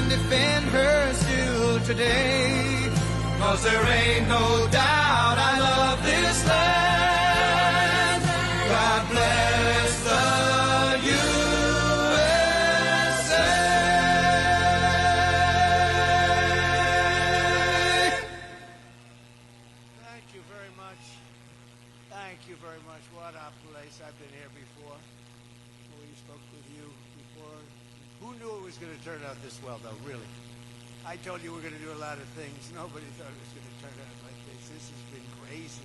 and defend her still today. 'Cause there ain't no doubt I love this land. God bless the USA. Thank you very much. Thank you very much. What a place. I've been here before. We spoke with you before. Who knew it was going to turn out this well, though, really? I told you we're going to do a lot of things. Nobody thought it was going to turn out like this. This has been crazy.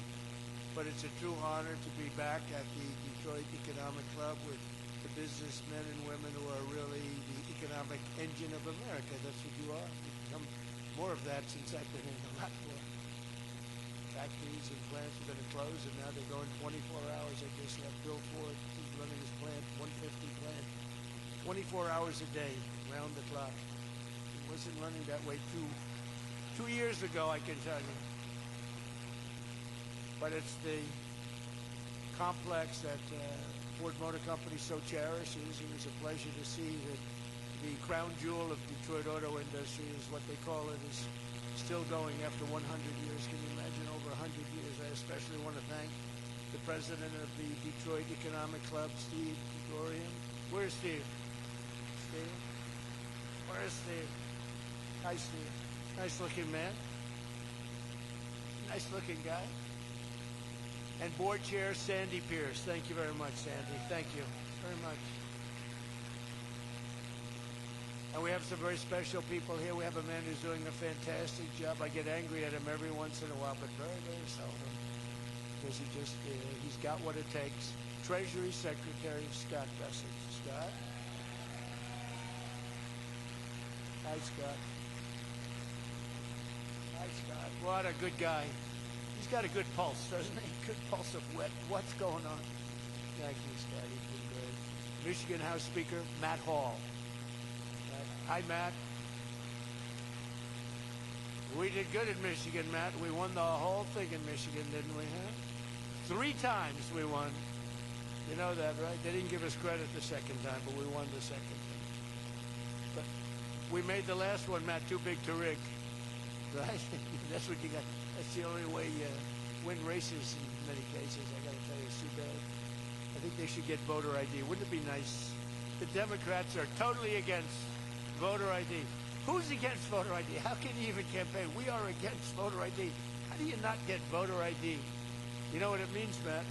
But it's a true honor to be back at the Detroit Economic Club with the businessmen and women who are really the economic engine of America. That's what you are. You've become more of that since I've been in a lot more. Factories and plants are going to close, and now they're going 24 hours. I guess that Bill Ford is running his plant, 150 plant, 24 hours a day, round the clock. Wasn't running that way two years ago, I can tell you. But it's the complex that Ford Motor Company so cherishes. It was a pleasure to see that the crown jewel of Detroit auto industry, is what they call it, is still going after 100 years. Can you imagine? Over 100 years. I especially want to thank the president of the Detroit Economic Club, Steve Gregorian. Where's Steve? Steve? Where's Steve? Hi, Steve. Nice-looking man. Nice-looking guy. And board chair Sandy Pierce. Thank you very much, Sandy. Thank you very much. And we have some very special people here. We have a man who's doing a fantastic job. I get angry at him every once in a while, but very, very seldom. Because he's got what it takes. Treasury Secretary Scott Bessent. Scott? Hi, Scott. Hi, Scott. What a good guy. He's got a good pulse, doesn't he? Good pulse of what's going on. Thank you, Scott. He's been great. Michigan House Speaker Matt Hall. Hi, Matt. We did good in Michigan, Matt. We won the whole thing in Michigan, didn't we, huh? 3 times we won. You know that, right? They didn't give us credit the second time, but we won the second time. But we made the last one, Matt, too big to rig. Right? That's what you got. That's the only way you win races in many cases. I got to tell you, it's too bad. I think they should get voter ID. Wouldn't it be nice? The Democrats are totally against voter ID. Who's against voter ID? How can you even campaign? We are against voter ID. How do you not get voter ID? You know what it means, Matt?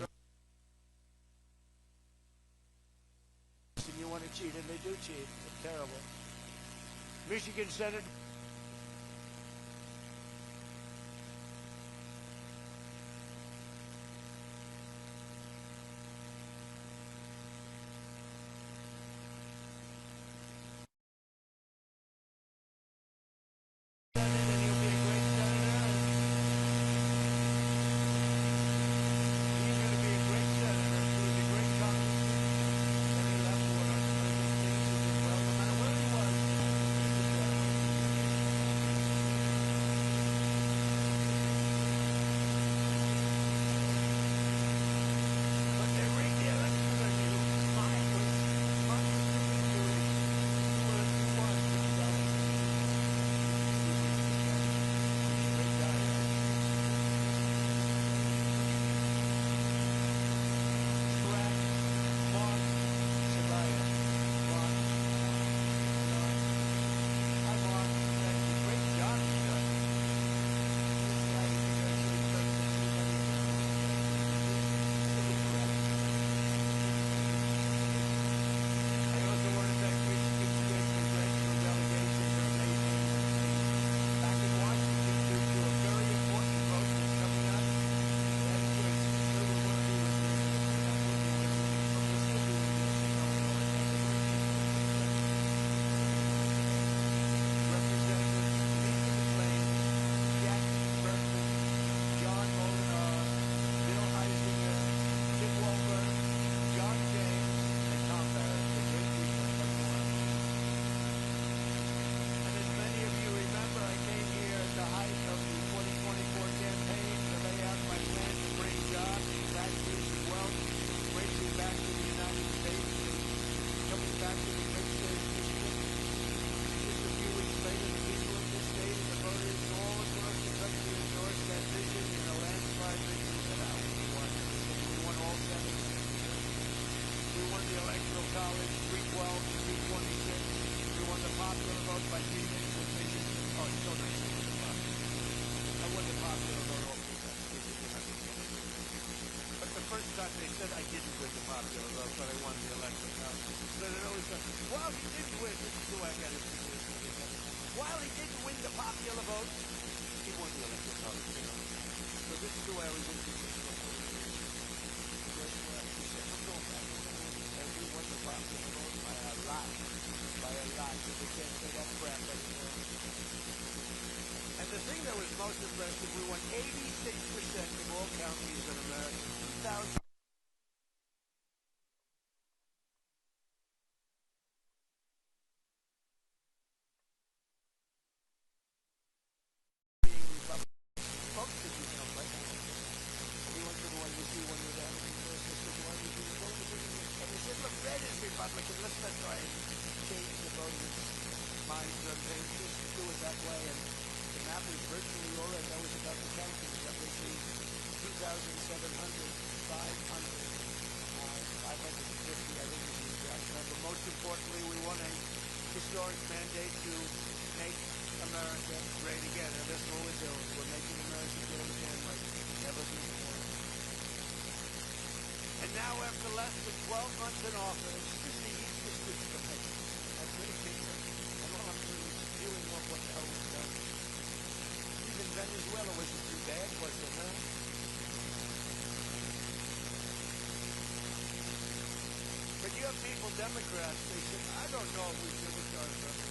And you want to cheat, and they do cheat. It's terrible. Michigan Senate. So it always says, while he didn't win, this is the way I got into this. While he didn't win the popular vote, he won the electoral college. So this is the way I was introduced. And we won the popular vote by a lot. By a lot. So they can't say that crap anymore. And the thing that was most impressive, we won 86% of all counties in America. 2,000. Democrats, they said, I don't know if we should have started something.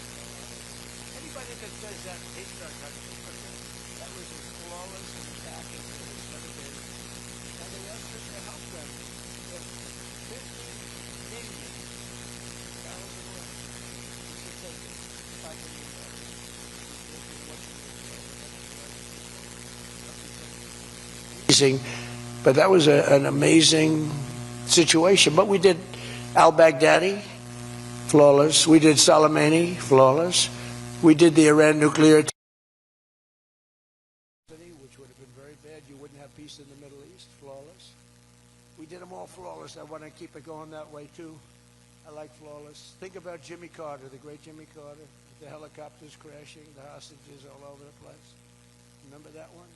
Anybody that says that hates our country. That was as flawless an attack as there has ever been. And they asked us to help them. If 50 million thousand less, we should take it. $5 million. But that was an amazing situation. But we did al-Baghdadi, flawless. We did Soleimani, flawless. We did the Iran nuclear, which would have been very bad. You wouldn't have peace in the Middle East, flawless. We did them all flawless. I want to keep it going that way too. I like flawless. Think about Jimmy Carter, the great Jimmy Carter, the helicopters crashing, the hostages all over the place. Remember that one?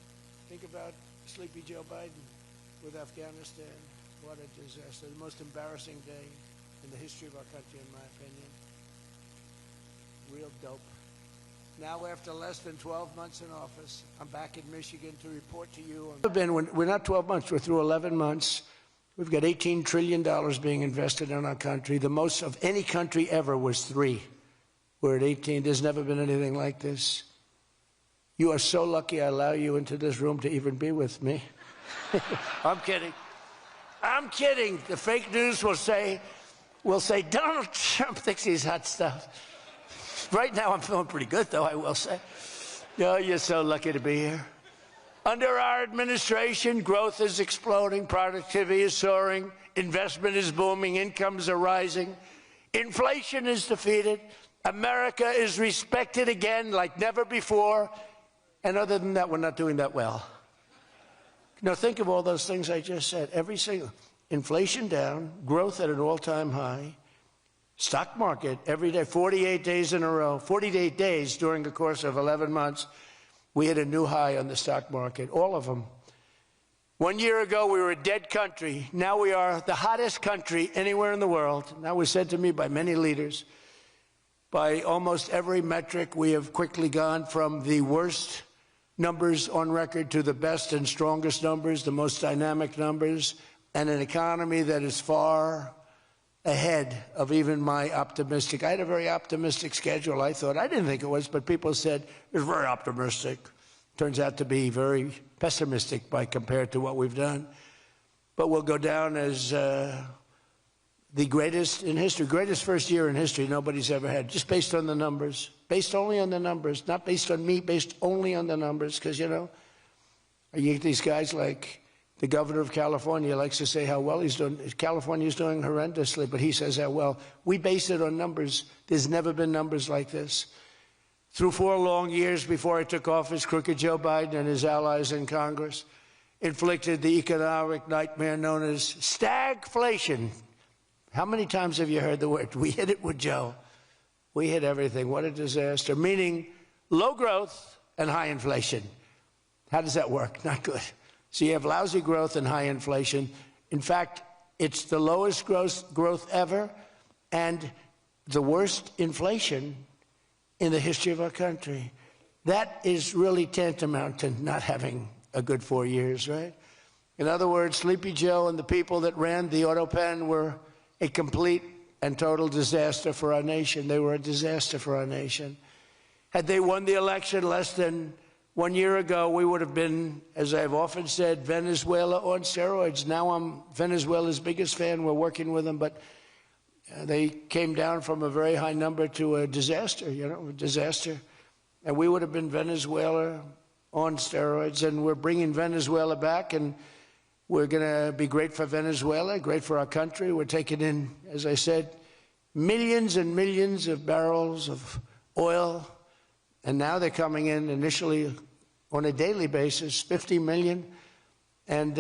Think about Sleepy Joe Biden with Afghanistan. What a disaster. The most embarrassing day in the history of our country, in my opinion. Real dope. Now, after less than 12 months in office, I'm back in Michigan to report to you. We're not 12 months. We're through 11 months. We've got $18 trillion being invested in our country. The most of any country ever was 3. We're at 18. There's never been anything like this. You are so lucky I allow you into this room to even be with me. I'm kidding. I'm kidding. The fake news will say Donald Trump thinks he's hot stuff. Right now I'm feeling pretty good, though, I will say. Oh, you're so lucky to be here. Under our administration, growth is exploding, productivity is soaring, investment is booming, incomes are rising, inflation is defeated, America is respected again like never before, and other than that, we're not doing that well. Now, think of all those things I just said. Every single, inflation down, growth at an all-time high, stock market every day, 48 days in a row, 48 days during the course of 11 months, we hit a new high on the stock market, all of them. 1 year ago, we were a dead country. Now we are the hottest country anywhere in the world. That was said to me by many leaders. By almost every metric, we have quickly gone from the worst numbers on record to the best and strongest numbers, the most dynamic numbers, and an economy that is far ahead of even my optimistic. I had a very optimistic schedule, I thought. I didn't think it was, but people said it was very optimistic. Turns out to be very pessimistic by compared to what we've done. But we'll go down as the greatest in history, greatest first year in history nobody's ever had, just based on the numbers, based only on the numbers, not based on me, based only on the numbers, because, you know, you get these guys like the governor of California likes to say how well he's doing. California's doing horrendously, but he says how well. We base it on numbers. There's never been numbers like this. Through 4 long years before I took office, crooked Joe Biden and his allies in Congress inflicted the economic nightmare known as stagflation. How many times have you heard the word? We hit it with Joe. We hit everything. What a disaster. Meaning low growth and high inflation. How does that work? Not good. So you have lousy growth and high inflation. In fact, it's the lowest growth ever, and the worst inflation in the history of our country. That is really tantamount to not having a good 4 years, right? In other words, Sleepy Joe and the people that ran the auto pen were a complete and total disaster for our nation. They were a disaster for our nation. Had they won the election less than 1 year ago, we would have been, as I've often said, Venezuela on steroids. Now I'm Venezuela's biggest fan. We're working with them, but they came down from a very high number to a disaster, a disaster. And we would have been Venezuela on steroids, and we're bringing Venezuela back, and we're going to be great for Venezuela, great for our country. We're taking in, as I said, millions and millions of barrels of oil, and now they're coming in initially on a daily basis, 50 million, and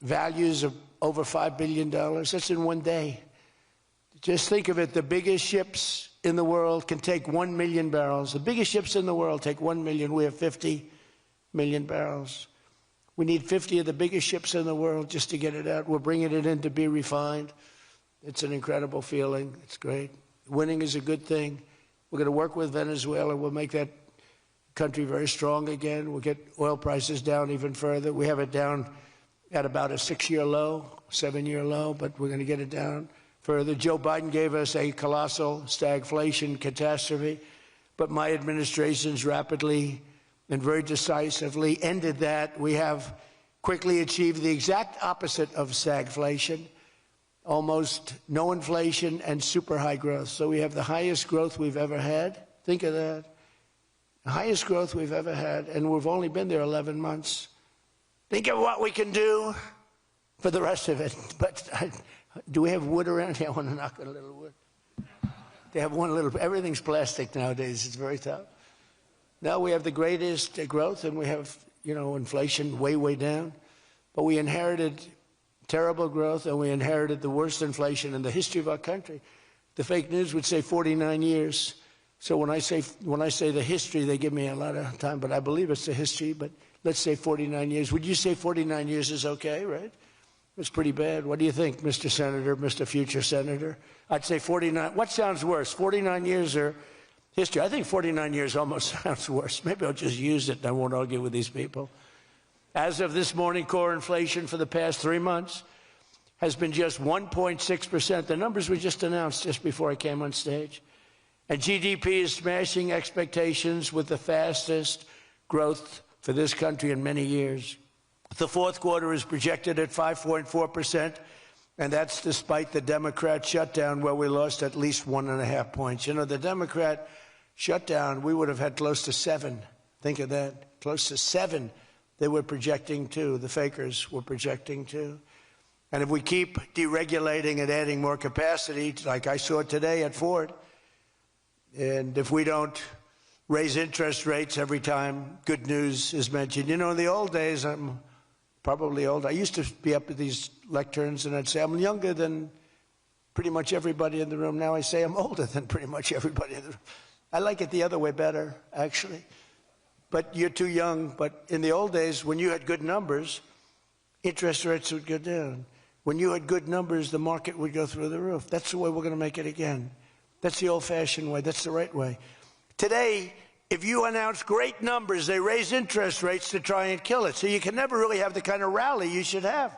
values of over $5 billion. That's in one day. Just think of it, the biggest ships in the world can take 1 million barrels. The biggest ships in the world take 1 million. We have 50 million barrels. We need 50 of the biggest ships in the world just to get it out. We're bringing it in to be refined. It's an incredible feeling. It's great. Winning is a good thing. We're going to work with Venezuela. We'll make that country very strong again. We'll get oil prices down even further. We have it down at about a 6-year low, 7-year low, but we're going to get it down further. Joe Biden gave us a colossal stagflation catastrophe, but my administration's rapidly and very decisively ended that. We have quickly achieved the exact opposite of stagflation, almost no inflation and super high growth. So we have the highest growth we've ever had. Think of that. The highest growth we've ever had, and we've only been there 11 months. Think of what we can do for the rest of it. But do we have wood around here? I want to knock on a little wood. They have one little, everything's plastic nowadays. It's very tough. Now we have the greatest growth, and we have, inflation way, way down. But we inherited terrible growth, and we inherited the worst inflation in the history of our country. The fake news would say 49 years. So when I say the history, they give me a lot of time, but I believe it's the history. But let's say 49 years. Would you say 49 years is okay, right? It's pretty bad. What do you think, Mr. Senator, Mr. Future Senator? I'd say 49. What sounds worse, 49 years or history? I think 49 years almost sounds worse. Maybe I'll just use it and I won't argue with these people. As of this morning, core inflation for the past 3 months has been just 1.6%. The numbers were just announced just before I came on stage. And GDP is smashing expectations with the fastest growth for this country in many years. The fourth quarter is projected at 5.4%, and that's despite the Democrat shutdown where we lost at least 1.5 points. The Democrat shutdown, we would have had close to 7. Think of that, close to 7. They were projecting to, the fakers were projecting to. And if we keep deregulating and adding more capacity, like I saw today at Ford, and if we don't raise interest rates every time good news is mentioned. In the old days, I'm probably old. I used to be up at these lecterns and I'd say, I'm younger than pretty much everybody in the room. Now I say I'm older than pretty much everybody in the room. I like it the other way better, actually. But you're too young. But in the old days, when you had good numbers, interest rates would go down. When you had good numbers, the market would go through the roof. That's the way we're going to make it again. That's the old-fashioned way. That's the right way. Today, if you announce great numbers, they raise interest rates to try and kill it. So you can never really have the kind of rally you should have.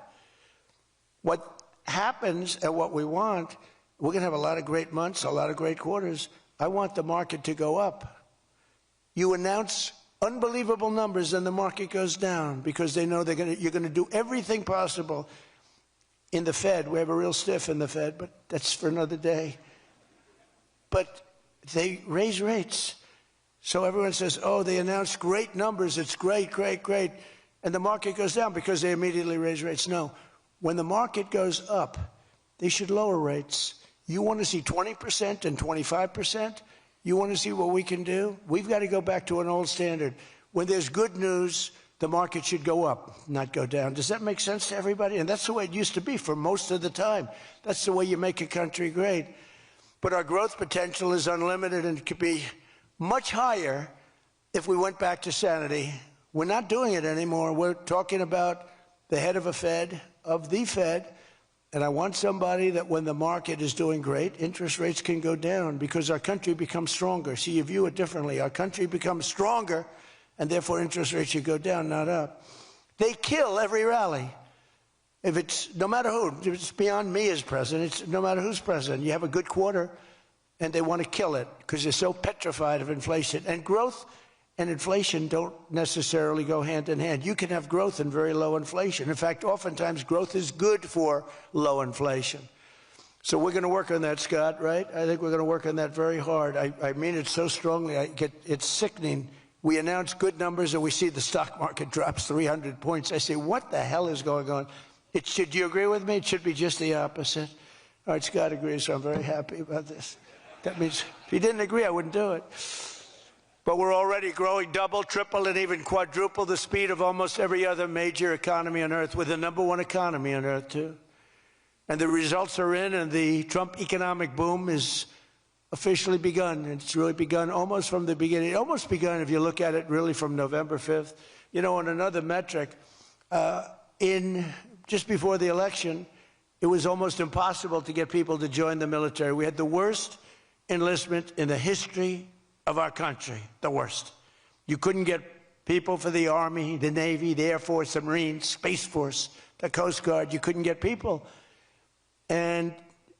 What happens and what we want, we're going to have a lot of great months, a lot of great quarters. I want the market to go up. You announce unbelievable numbers and the market goes down because they know you're going to do everything possible. In the Fed, we have a real stiff in the Fed, but that's for another day. But they raise rates. So everyone says, oh, they announced great numbers. It's great, great, great. And the market goes down because they immediately raise rates. No. When the market goes up, they should lower rates. You want to see 20% and 25%? You want to see what we can do? We've got to go back to an old standard. When there's good news, the market should go up, not go down. Does that make sense to everybody? And that's the way it used to be for most of the time. That's the way you make a country great. But our growth potential is unlimited and could be much higher if we went back to sanity. We're not doing it anymore. We're talking about the head of the Fed, And I want somebody that when the market is doing great, interest rates can go down because our country becomes stronger. See, you view it differently. Our country becomes stronger, and therefore interest rates should go down, not up. They kill every rally. If it's, no matter who, if it's beyond me as president, it's no matter who's president. You have a good quarter, and they want to kill it because they're so petrified of inflation. And growth and inflation don't necessarily go hand in hand. You can have growth and very low inflation. In fact, oftentimes growth is good for low inflation. So we're going to work on that, Scott, right? I think we're going to work on that very hard. I mean it so strongly. It's sickening. We announce good numbers and we see the stock market drops 300 points. I say, what the hell is going on? Do you agree with me? It should be just the opposite. All right, Scott agrees, so I'm very happy about this. That means if he didn't agree, I wouldn't do it. But we're already growing double, triple, and even quadruple the speed of almost every other major economy on Earth. We're the #1 economy on Earth, too. And the results are in, and the Trump economic boom is officially begun. It's really begun almost from the beginning. It almost begun, if you look at it, really from November 5th. You know, on another metric, just before the election, it was almost impossible to get people to join the military. We had the worst enlistment in the history of our country, the worst. You couldn't get people for the Army, the Navy, the Air Force, the Marines, Space Force, the Coast Guard. You couldn't get people. And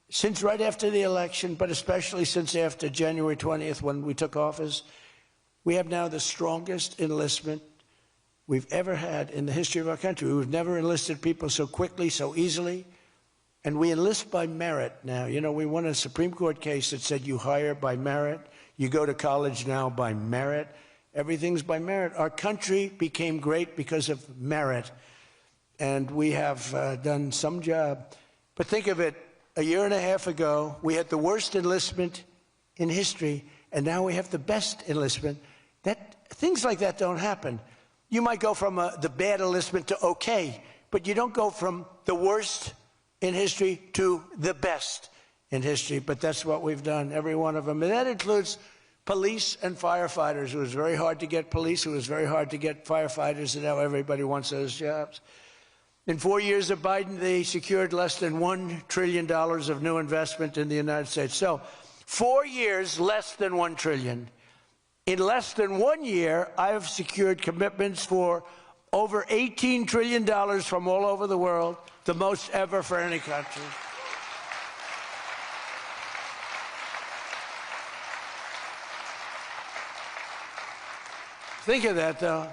since right after the election, but especially since after January 20th when we took office, we have now the strongest enlistment we've ever had in the history of our country. We've never enlisted people so quickly, so easily. And we enlist by merit now. You know, we won a Supreme Court case that said you hire by merit. You go to college now by merit. Everything's by merit. Our country became great because of merit. And we have done some job. But think of it, a year and a half ago, we had the worst enlistment in history, and now we have the best enlistment. Things like that don't happen. You might go from the bad enlistment to okay, but you don't go from the worst in history to the best in history. But that's what we've done, every one of them. And that includes police and firefighters. It was very hard to get police. It was very hard to get firefighters, and now everybody wants those jobs. In 4 years of Biden, they secured less than $1 trillion of new investment in the United States. So 4 years, less than $1 trillion. In less than 1 year, I have secured commitments for over $18 trillion from all over the world, the most ever for any country. Think of that, though.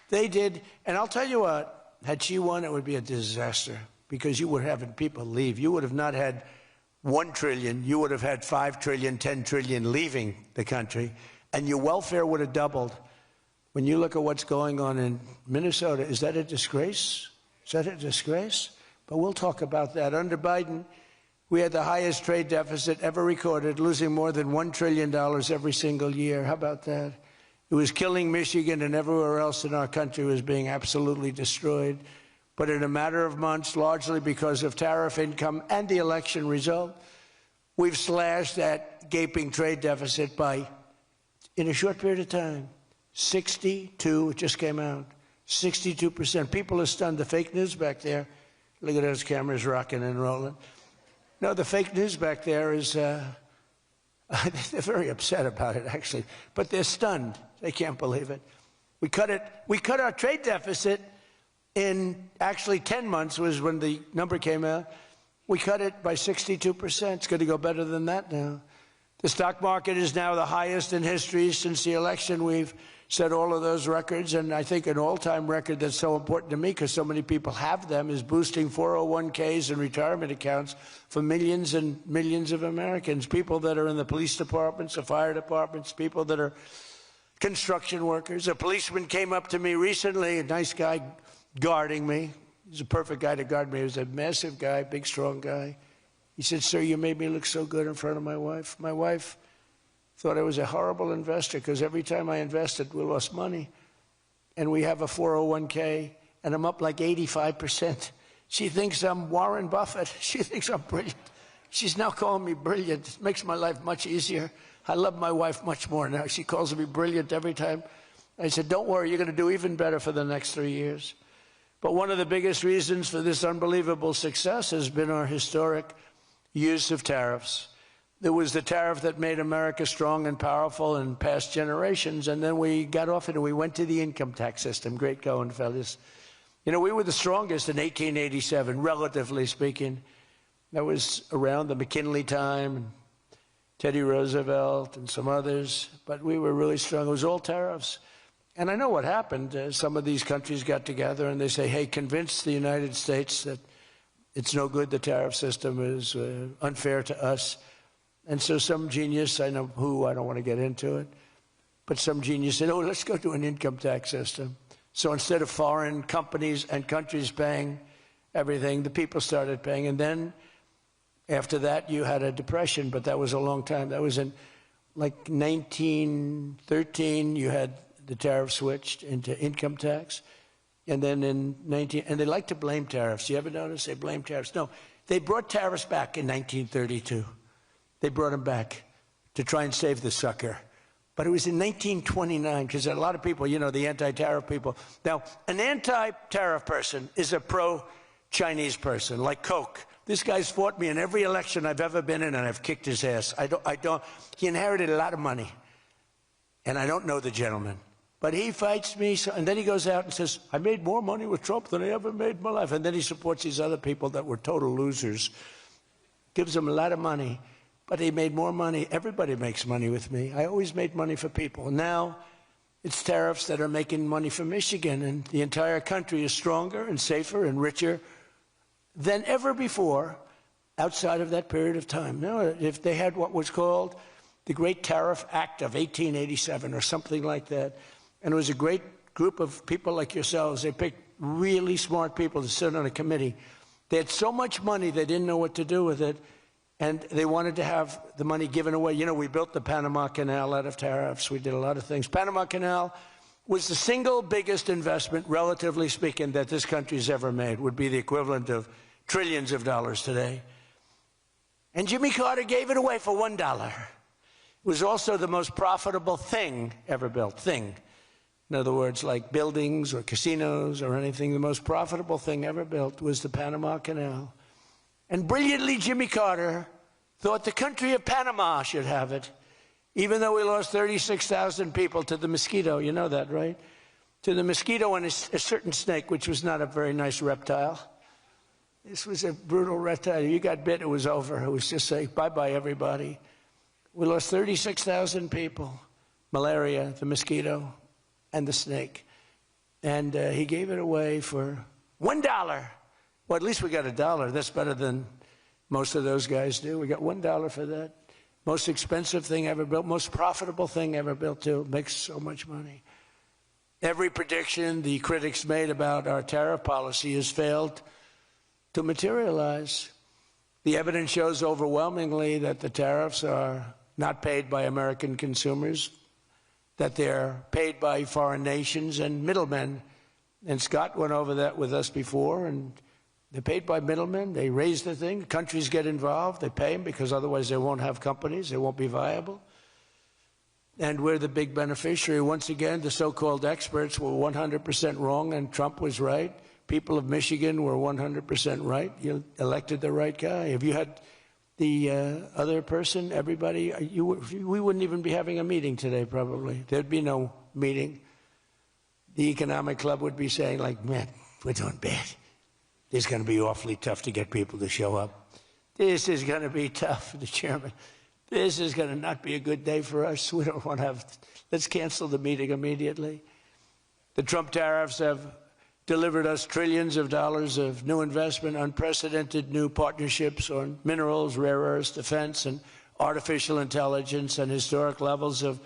They did, and I'll tell you what, had she won, it would be a disaster because you would have had people leave. You would have not had $1 trillion. You would have had $5 trillion, $10 trillion leaving the country, and your welfare would have doubled. When you look at what's going on in Minnesota, is that a disgrace? Is that a disgrace? But we'll talk about that. Under Biden, we had the highest trade deficit ever recorded, losing more than $1 trillion every single year. How about that? It was killing Michigan, and everywhere else in our country was being absolutely destroyed. But in a matter of months, largely because of tariff income and the election result, we've slashed that gaping trade deficit by, in a short period of time, 62, it just came out, 62%. People are stunned. The fake news back there, look at those cameras rocking and rolling. No, the fake news back there is, they're very upset about it, actually, but they're stunned. They can't believe it. We cut our trade deficit in actually 10 months was when the number came out. We cut it by 62%. It's going to go better than that now. The stock market is now the highest in history since the election. We've set all of those records, and I think an all-time record that's so important to me because so many people have them is boosting 401ks and retirement accounts for millions and millions of Americans, people that are in the police departments, the fire departments, people that are construction workers. A policeman came up to me recently, a nice guy guarding me. He's a perfect guy to guard me. He was a massive guy, big, strong guy. He said, "Sir, you made me look so good in front of my wife. My wife thought I was a horrible investor because every time I invested, we lost money. And we have a 401k, and I'm up like 85%. She thinks I'm Warren Buffett. She thinks I'm brilliant. She's now calling me brilliant. It makes my life much easier. I love my wife much more now. She calls me brilliant every time. I said, don't worry, you're going to do even better for the next 3 years. But one of the biggest reasons for this unbelievable success has been our historic use of tariffs. There was the tariff that made America strong and powerful in past generations, and then we got off it and we went to the income tax system. Great going, fellas. You know, we were the strongest in 1887, relatively speaking. That was around the McKinley time, and Teddy Roosevelt and some others, but we were really strong. It was all tariffs. And I know what happened. Some of these countries got together and they say, hey, convince the United States that it's no good, the tariff system is unfair to us. And so some genius, I know who, I don't want to get into it, but some genius said, oh, let's go to an income tax system. So instead of foreign companies and countries paying everything, the people started paying. And then after that, you had a depression, but that was a long time. That was in like 1913, you had the tariff switched into income tax. And then in and they like to blame tariffs. You ever notice they blame tariffs? No, they brought tariffs back in 1932. They brought them back to try and save the sucker. But it was in 1929, because a lot of people, you know, the anti-tariff people. Now, an anti-tariff person is a pro-Chinese person, like Coke. This guy's fought me in every election I've ever been in, and I've kicked his ass. He inherited a lot of money, and I don't know the gentleman. But he fights me, and then he goes out and says, I made more money with Trump than I ever made in my life. And then he supports these other people that were total losers. Gives them a lot of money. But he made more money. Everybody makes money with me. I always made money for people. And now it's tariffs that are making money for Michigan, and the entire country is stronger and safer and richer than ever before outside of that period of time. Now, if they had what was called the Great Tariff Act of 1887 or something like that, and it was a great group of people like yourselves, they picked really smart people to sit on a committee. They had so much money they didn't know what to do with it, and they wanted to have the money given away. You know, we built the Panama Canal out of tariffs. We did a lot of things. Panama Canal was the single biggest investment, relatively speaking, that this country's ever made. Would be the equivalent of trillions of dollars today. And Jimmy Carter gave it away for $1. It was also the most profitable thing ever built. Thing. In other words, like buildings or casinos or anything, the most profitable thing ever built was the Panama Canal. And brilliantly, Jimmy Carter thought the country of Panama should have it, even though we lost 36,000 people to the mosquito. You know that, right? To the mosquito and a certain snake, which was not a very nice reptile. This was a brutal reptile. You got bit, it was over. It was just like, bye-bye, everybody. We lost 36,000 people. Malaria, the mosquito, and the snake. And he gave it away for $1. Well, at least we got $1. That's better than most of those guys do. We got $1 for that. Most expensive thing ever built, most profitable thing ever built, too. Makes so much money. Every prediction the critics made about our tariff policy has failed to materialize. The evidence shows overwhelmingly that the tariffs are not paid by American consumers, that they're paid by foreign nations and middlemen. And Scott went over that with us before, and they're paid by middlemen. They raise the thing. Countries get involved. They pay them because otherwise they won't have companies. They won't be viable. And we're the big beneficiary. Once again, the so-called experts were 100% wrong, and Trump was right. People of Michigan were 100% right. You elected the right guy. If you had the other person, everybody, we wouldn't even be having a meeting today, probably. There'd be no meeting. The economic club would be saying, like, man, we're doing bad. It's going to be awfully tough to get people to show up. This is going to be tough, the chairman. This is going to not be a good day for us. We don't want to have, let's cancel the meeting immediately. The Trump tariffs have delivered us trillions of dollars of new investment, unprecedented new partnerships on minerals, rare earths, defense, and artificial intelligence, and historic levels of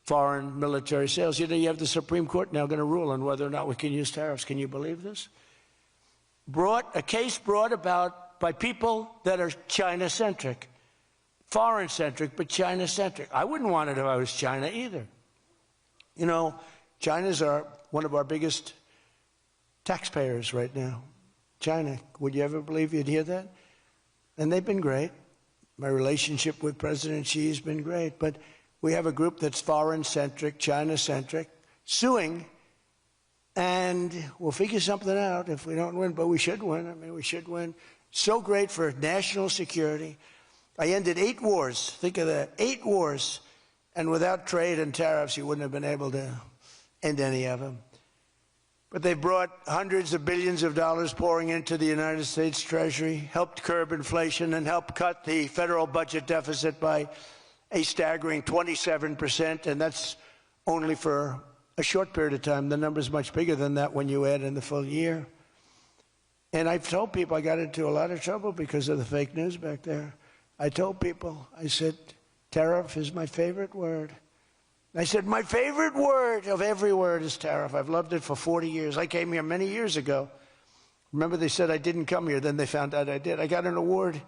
foreign military sales. You know, you have the Supreme Court now going to rule on whether or not we can use tariffs. Can you believe this? A case brought about by people that are China-centric. Foreign-centric, but China-centric. I wouldn't want it if I was China either. You know, China's one of our biggest taxpayers right now. China, would you ever believe you'd hear that? And they've been great. My relationship with President Xi has been great. But we have a group that's foreign-centric, China-centric, suing And we'll figure something out if we don't win, but we should win. I mean, we should win. So great for national security. I ended 8 wars. Think of that, 8 wars. And without trade and tariffs, you wouldn't have been able to end any of them. But they brought hundreds of billions of dollars pouring into the United States Treasury, helped curb inflation, and helped cut the federal budget deficit by a staggering 27%, and that's only for a short period of time. The number's much bigger than that when you add in the full year. And I've told people I got into a lot of trouble because of the fake news back there. I told people, I said, tariff is my favorite word. I said, my favorite word of every word is tariff. I've loved it for 40 years. I came here many years ago. Remember, they said I didn't come here. Then they found out I did. I got an award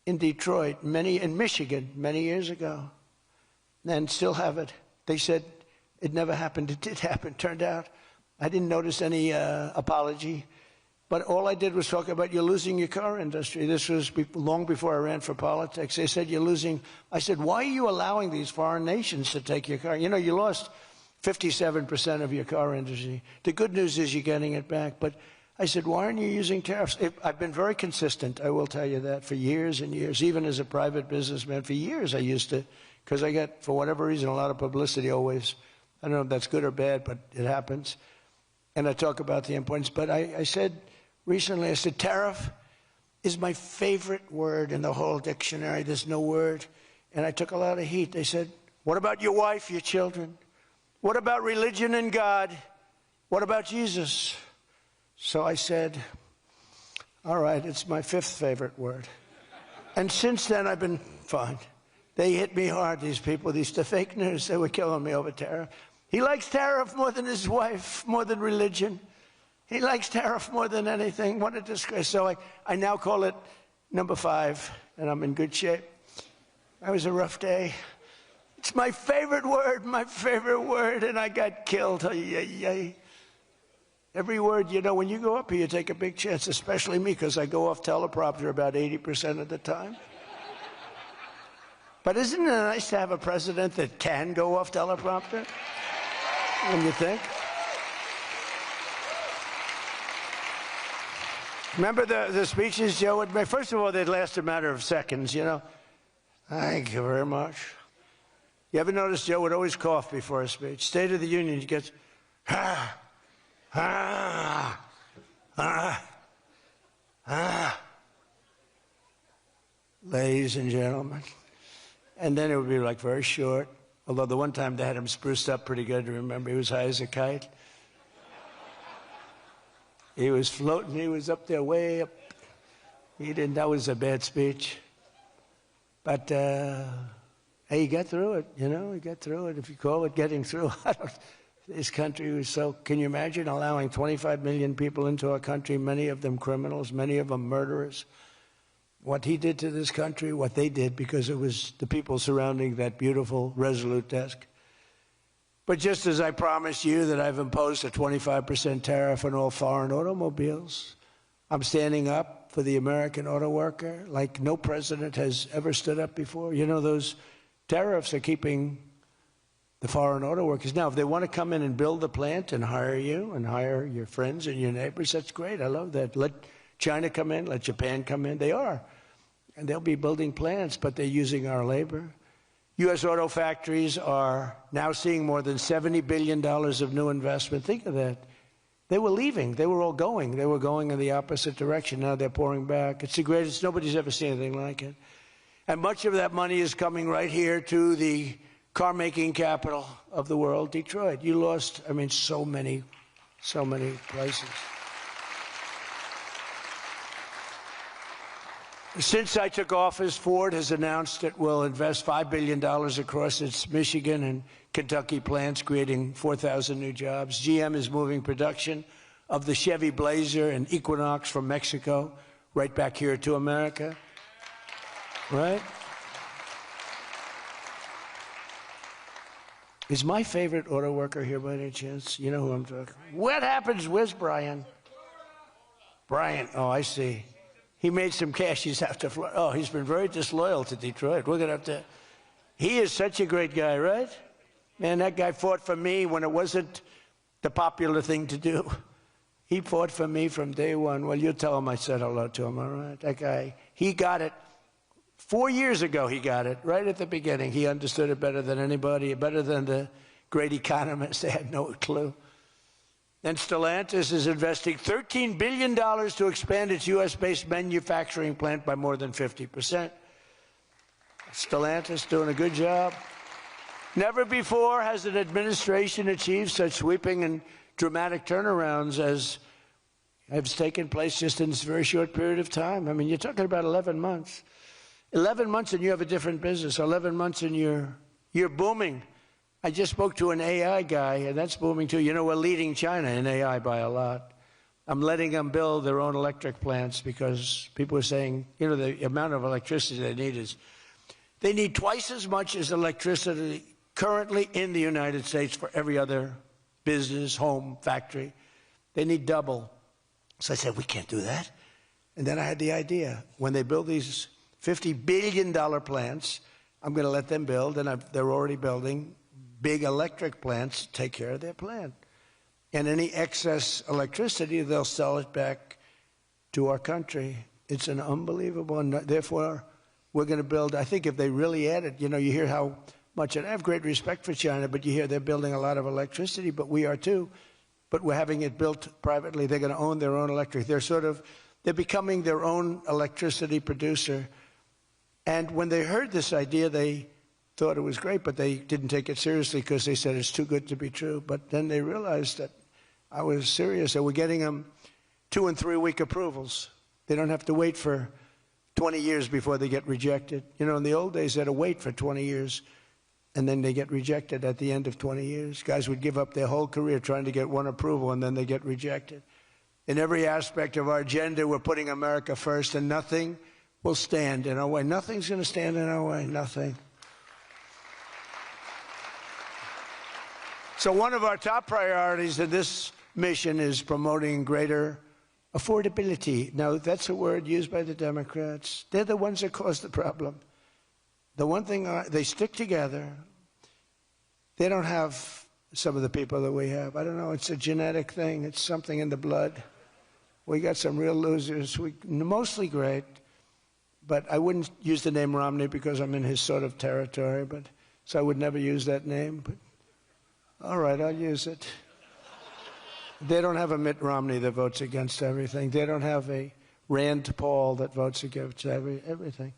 in Detroit, in Michigan, many years ago, and still have it. They said it never happened. It did happen. Turned out I didn't notice any apology. But all I did was talk about you're losing your car industry. This was long before I ran for politics. They said you're losing. I said, why are you allowing these foreign nations to take your car? You know, you lost 57% of your car industry. The good news is you're getting it back. But I said, why aren't you using tariffs? I've been very consistent, I will tell you that, for years and years. Even as a private businessman, for years I used to, because I get, for whatever reason, a lot of publicity always. I don't know if that's good or bad, but it happens. And I talk about the importance. But I said, recently, I said, tariff is my favorite word in the whole dictionary. There's no word. And I took a lot of heat. They said, what about your wife, your children? What about religion and God? What about Jesus? So I said, all right, it's my 5th favorite word. And since then, I've been fine. They hit me hard, these people, the fake news. They were killing me over tariff. He likes tariff more than his wife, more than religion. He likes tariff more than anything. What a disgrace. So I now call it number 5, and I'm in good shape. That was a rough day. It's my favorite word, and I got killed. Every word, you know, when you go up here, you take a big chance, especially me, because I go off teleprompter about 80% of the time. But isn't it nice to have a president that can go off teleprompter? When you think? Remember the speeches Joe would make? First of all, they'd last a matter of seconds, you know. Thank you very much. You ever notice Joe would always cough before a speech? State of the Union, he gets, Ladies and gentlemen. And then it would be like very short. Although the one time they had him spruced up pretty good, remember, he was high as a kite. He was floating, he was up there way up. That was a bad speech. But, hey, he got through it, you know, he got through it. If you call it getting through, this country was so, can you imagine allowing 25 million people into our country, many of them criminals, many of them murderers? What he did to this country, what they did, because it was the people surrounding that beautiful, resolute desk. But just as I promised you that I've imposed a 25% tariff on all foreign automobiles, I'm standing up for the American auto worker like no president has ever stood up before. You know, those tariffs are keeping the foreign auto workers. Now, if they want to come in and build a plant and hire you and hire your friends and your neighbors, that's great. I love that. Let China come in, let Japan come in. They are. And they'll be building plants, but they're using our labor. U.S. auto factories are now seeing more than $70 billion of new investment. Think of that. They were leaving. They were all going. They were going in the opposite direction. Now they're pouring back. It's the greatest. Nobody's ever seen anything like it. And much of that money is coming right here to the car-making capital of the world, Detroit. You lost, I mean, so many places. Since I took office, Ford has announced it will invest $5 billion across its Michigan and Kentucky plants, creating 4,000 new jobs. GM is moving production of the Chevy Blazer and Equinox from Mexico right back here to America. Right? Is my favorite auto worker here by any chance? You know who I'm talking about? What happens? Where's Brian? Brian, oh, I see. He made some cash. He's out to Florida. Oh, he's been very disloyal to Detroit. We're going to have to... He is such a great guy, right? Man, that guy fought for me when it wasn't the popular thing to do. He fought for me from day one. Well, you tell him I said hello to him, all right? That guy, he got it. 4 years ago, he got it, right at the beginning. He understood it better than anybody, better than the great economists. They had no clue. And Stellantis is investing $13 billion to expand its U.S.-based manufacturing plant by more than 50%. Stellantis doing a good job. Never before has an administration achieved such sweeping and dramatic turnarounds as has taken place just in this very short period of time. I mean, you're talking about 11 months. 11 months and you have a different business. 11 months and you're booming. I just spoke to an AI guy, and that's booming too. You know, we're leading China in AI by a lot. I'm letting them build their own electric plants because people are saying, you know, the amount of electricity they need twice as much as electricity currently in the United States for every other business, home, factory. They need double. So I said, we can't do that. And then I had the idea. When they build these $50 billion plants, I'm going to let them build, and they're already building big electric plants to take care of their plant. And any excess electricity, they'll sell it back to our country. It's an unbelievable, and therefore, we're going to build, I think if they really add it, you know, you hear how much, and I have great respect for China, but you hear they're building a lot of electricity, but we are too. But we're having it built privately. They're going to own their own electric. They're becoming their own electricity producer. And when they heard this idea, they thought it was great, but they didn't take it seriously because they said it's too good to be true. But then they realized that I was serious. They were getting them 2- and 3-week approvals. They don't have to wait for 20 years before they get rejected. You know, in the old days, they had to wait for 20 years, and then they get rejected at the end of 20 years. Guys would give up their whole career trying to get one approval, and then they get rejected. In every aspect of our agenda, we're putting America first, and nothing will stand in our way. Nothing's going to stand in our way, nothing. So one of our top priorities in this mission is promoting greater affordability. Now, that's a word used by the Democrats. They're the ones that cause the problem. The one thing, they stick together. They don't have some of the people that we have. I don't know, it's a genetic thing. It's something in the blood. We got some real losers, mostly great. But I wouldn't use the name Romney because I'm in his sort of territory, so I would never use that name. But all right, I'll use it. They don't have a Mitt Romney that votes against everything. They don't have a Rand Paul that votes against everything.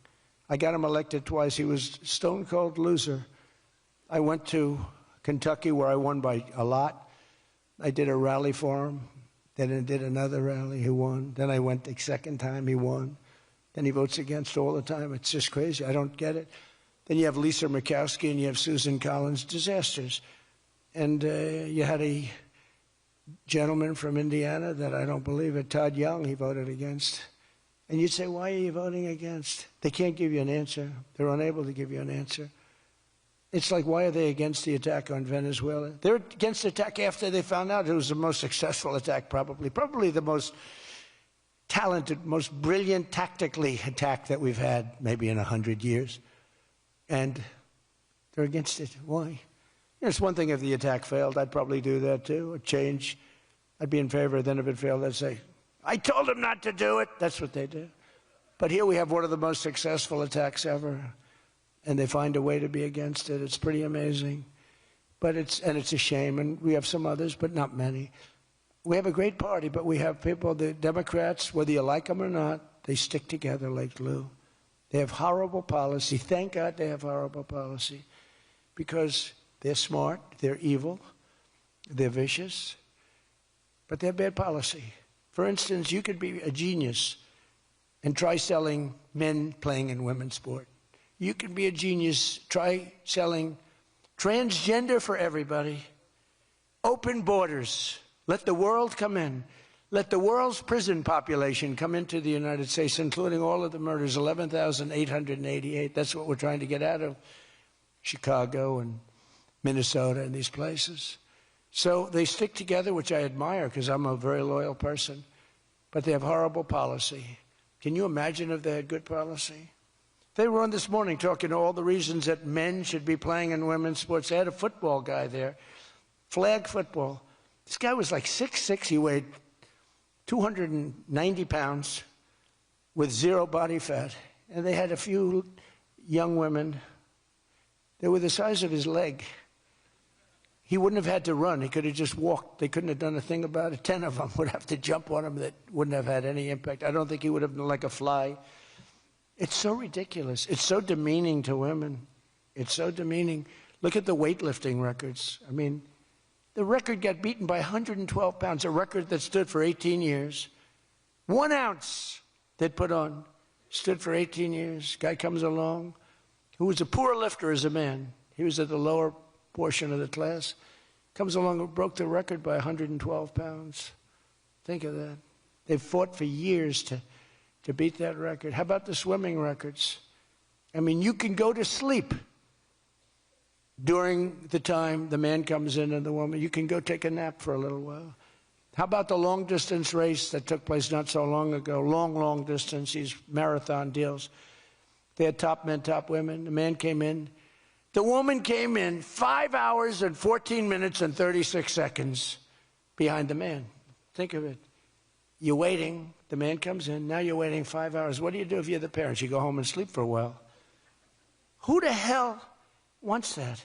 I got him elected twice. He was a stone-cold loser. I went to Kentucky where I won by a lot. I did a rally for him. Then I did another rally. He won. Then I went the second time. He won. Then he votes against all the time. It's just crazy. I don't get it. Then you have Lisa Murkowski and you have Susan Collins. Disasters. And you had a gentleman from Indiana that I don't believe it, Todd Young, he voted against. And you'd say, why are you voting against? They can't give you an answer. They're unable to give you an answer. It's like, why are they against the attack on Venezuela? They're against the attack after they found out it was the most successful attack, probably the most talented, most brilliant tactically attack that we've had maybe in 100 years. And they're against it. Why? It's one thing if the attack failed. I'd probably do that too, a change. I'd be in favor. Then if it failed, I'd say, I told them not to do it. That's what they do. But here we have one of the most successful attacks ever, and they find a way to be against it. It's pretty amazing. But it's a shame, and we have some others, but not many. We have a great party, but we have people, the Democrats, whether you like them or not, they stick together like glue. They have horrible policy. Thank God they have horrible policy, because they're smart, they're evil, they're vicious, but they have bad policy. For instance, you could be a genius and try selling men playing in women's sport. You could be a genius, try selling transgender for everybody, open borders, let the world come in, let the world's prison population come into the United States, including all of the murders, 11,888. That's what we're trying to get out of Chicago and Minnesota and these places. So they stick together, which I admire because I'm a very loyal person, but they have horrible policy. Can you imagine if they had good policy? They were on this morning talking all the reasons that men should be playing in women's sports. They had a football guy there, flag football. This guy was like 6'6". He weighed 290 pounds with 0 body fat. And they had a few young women. They were the size of his leg. He wouldn't have had to run. He could have just walked. They couldn't have done a thing about it. 10 of them would have to jump on him. That wouldn't have had any impact. I don't think he would have been like a fly. It's so ridiculous. It's so demeaning to women. It's so demeaning. Look at the weightlifting records. I mean, the record got beaten by 112 pounds, a record that stood for 18 years. 1 ounce they'd put on, stood for 18 years. Guy comes along, who was a poor lifter as a man. He was at the lower portion of the class. Comes along and broke the record by 112 pounds. Think of that. They've fought for years to beat that record. How about the swimming records? I mean, you can go to sleep during the time the man comes in and the woman. You can go take a nap for a little while. How about the long-distance race that took place not so long ago? Long distance, these marathon deals. They had top men, top women. The man came in. The woman came in 5 hours and 14 minutes and 36 seconds behind the man. Think of it. You're waiting. The man comes in. Now you're waiting 5 hours. What do you do if you're the parents? You go home and sleep for a while. Who the hell wants that?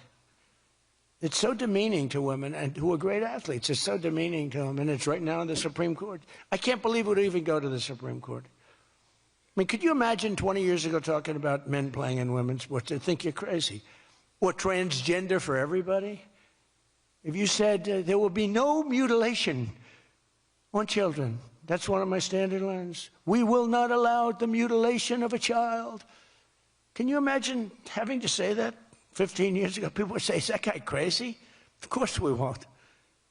It's so demeaning to women and who are great athletes. It's so demeaning to them, and it's right now in the Supreme Court. I can't believe it would even go to the Supreme Court. I mean, could you imagine 20 years ago talking about men playing in women's sports? They'd think you're crazy. Or transgender for everybody. If you said there will be no mutilation on children, that's one of my standard lines. We will not allow the mutilation of a child. Can you imagine having to say that 15 years ago? People would say, is that guy crazy? Of course we won't.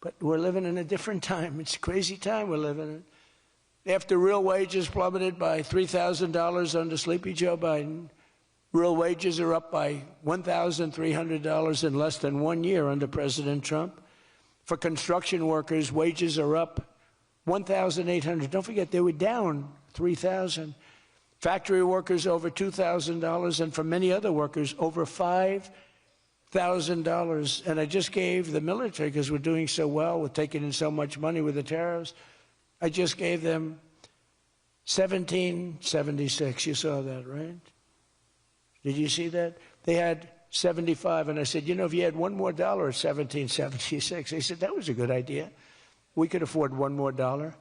But we're living in a different time. It's a crazy time we're living in. After real wages plummeted by $3,000 under Sleepy Joe Biden, real wages are up by $1,300 in less than 1 year under President Trump. For construction workers, wages are up $1,800. Don't forget, they were down $3,000. Factory workers over $2,000, and for many other workers, over $5,000. And I just gave the military, because we're doing so well with taking in so much money with the tariffs, I just gave them $1,776. You saw that, right? Did you see that? They had 75, and I said, you know, if you had $1 more, $1,776. They said, that was a good idea. We could afford $1 more.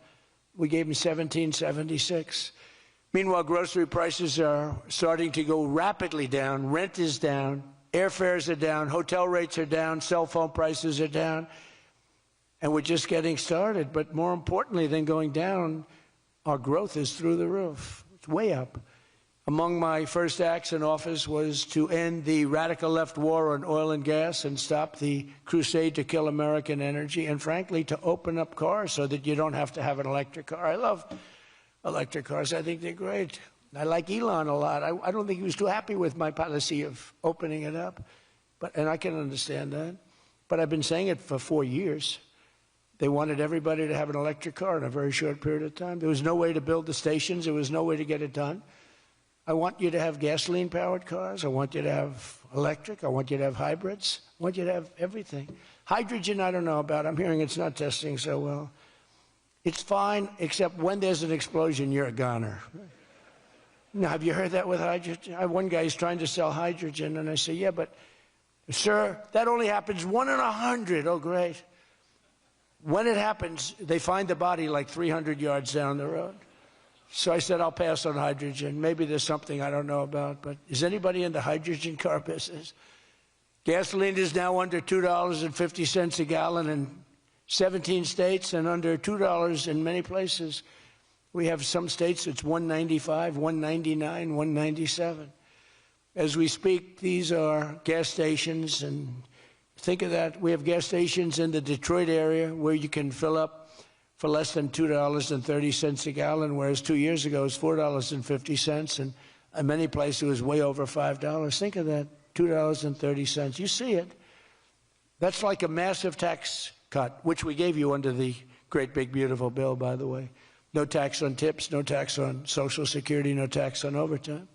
We gave them $1,776. Meanwhile, grocery prices are starting to go rapidly down. Rent is down. Airfares are down. Hotel rates are down. Cell phone prices are down. And we're just getting started. But more importantly than going down, our growth is through the roof. It's way up. Among my first acts in office was to end the radical left war on oil and gas and stop the crusade to kill American energy, and frankly, to open up cars so that you don't have to have an electric car. I love electric cars. I think they're great. I like Elon a lot. I don't think he was too happy with my policy of opening it up, and I can understand that. But I've been saying it for 4 years. They wanted everybody to have an electric car in a very short period of time. There was no way to build the stations. There was no way to get it done. I want you to have gasoline-powered cars. I want you to have electric. I want you to have hybrids. I want you to have everything. Hydrogen, I don't know about. I'm hearing it's not testing so well. It's fine, except when there's an explosion, you're a goner. Now, have you heard that with hydrogen? One guy is trying to sell hydrogen, and I say, yeah, but, sir, that only happens 1 in 100. Oh, great. When it happens, they find the body like 300 yards down the road. So I said, I'll pass on hydrogen. Maybe there's something I don't know about, but is anybody in the hydrogen car business? Gasoline is now under $2.50 a gallon in 17 states and under $2 in many places. We have some states it's $1.95, $1.99, $1.97. As we speak, these are gas stations, and think of that. We have gas stations in the Detroit area where you can fill up for less than $2.30 a gallon, whereas 2 years ago it was $4.50, and in many places it was way over $5. Think of that, $2.30. You see it. That's like a massive tax cut, which we gave you under the great big beautiful bill, by the way. No tax on tips, no tax on Social Security, no tax on overtime.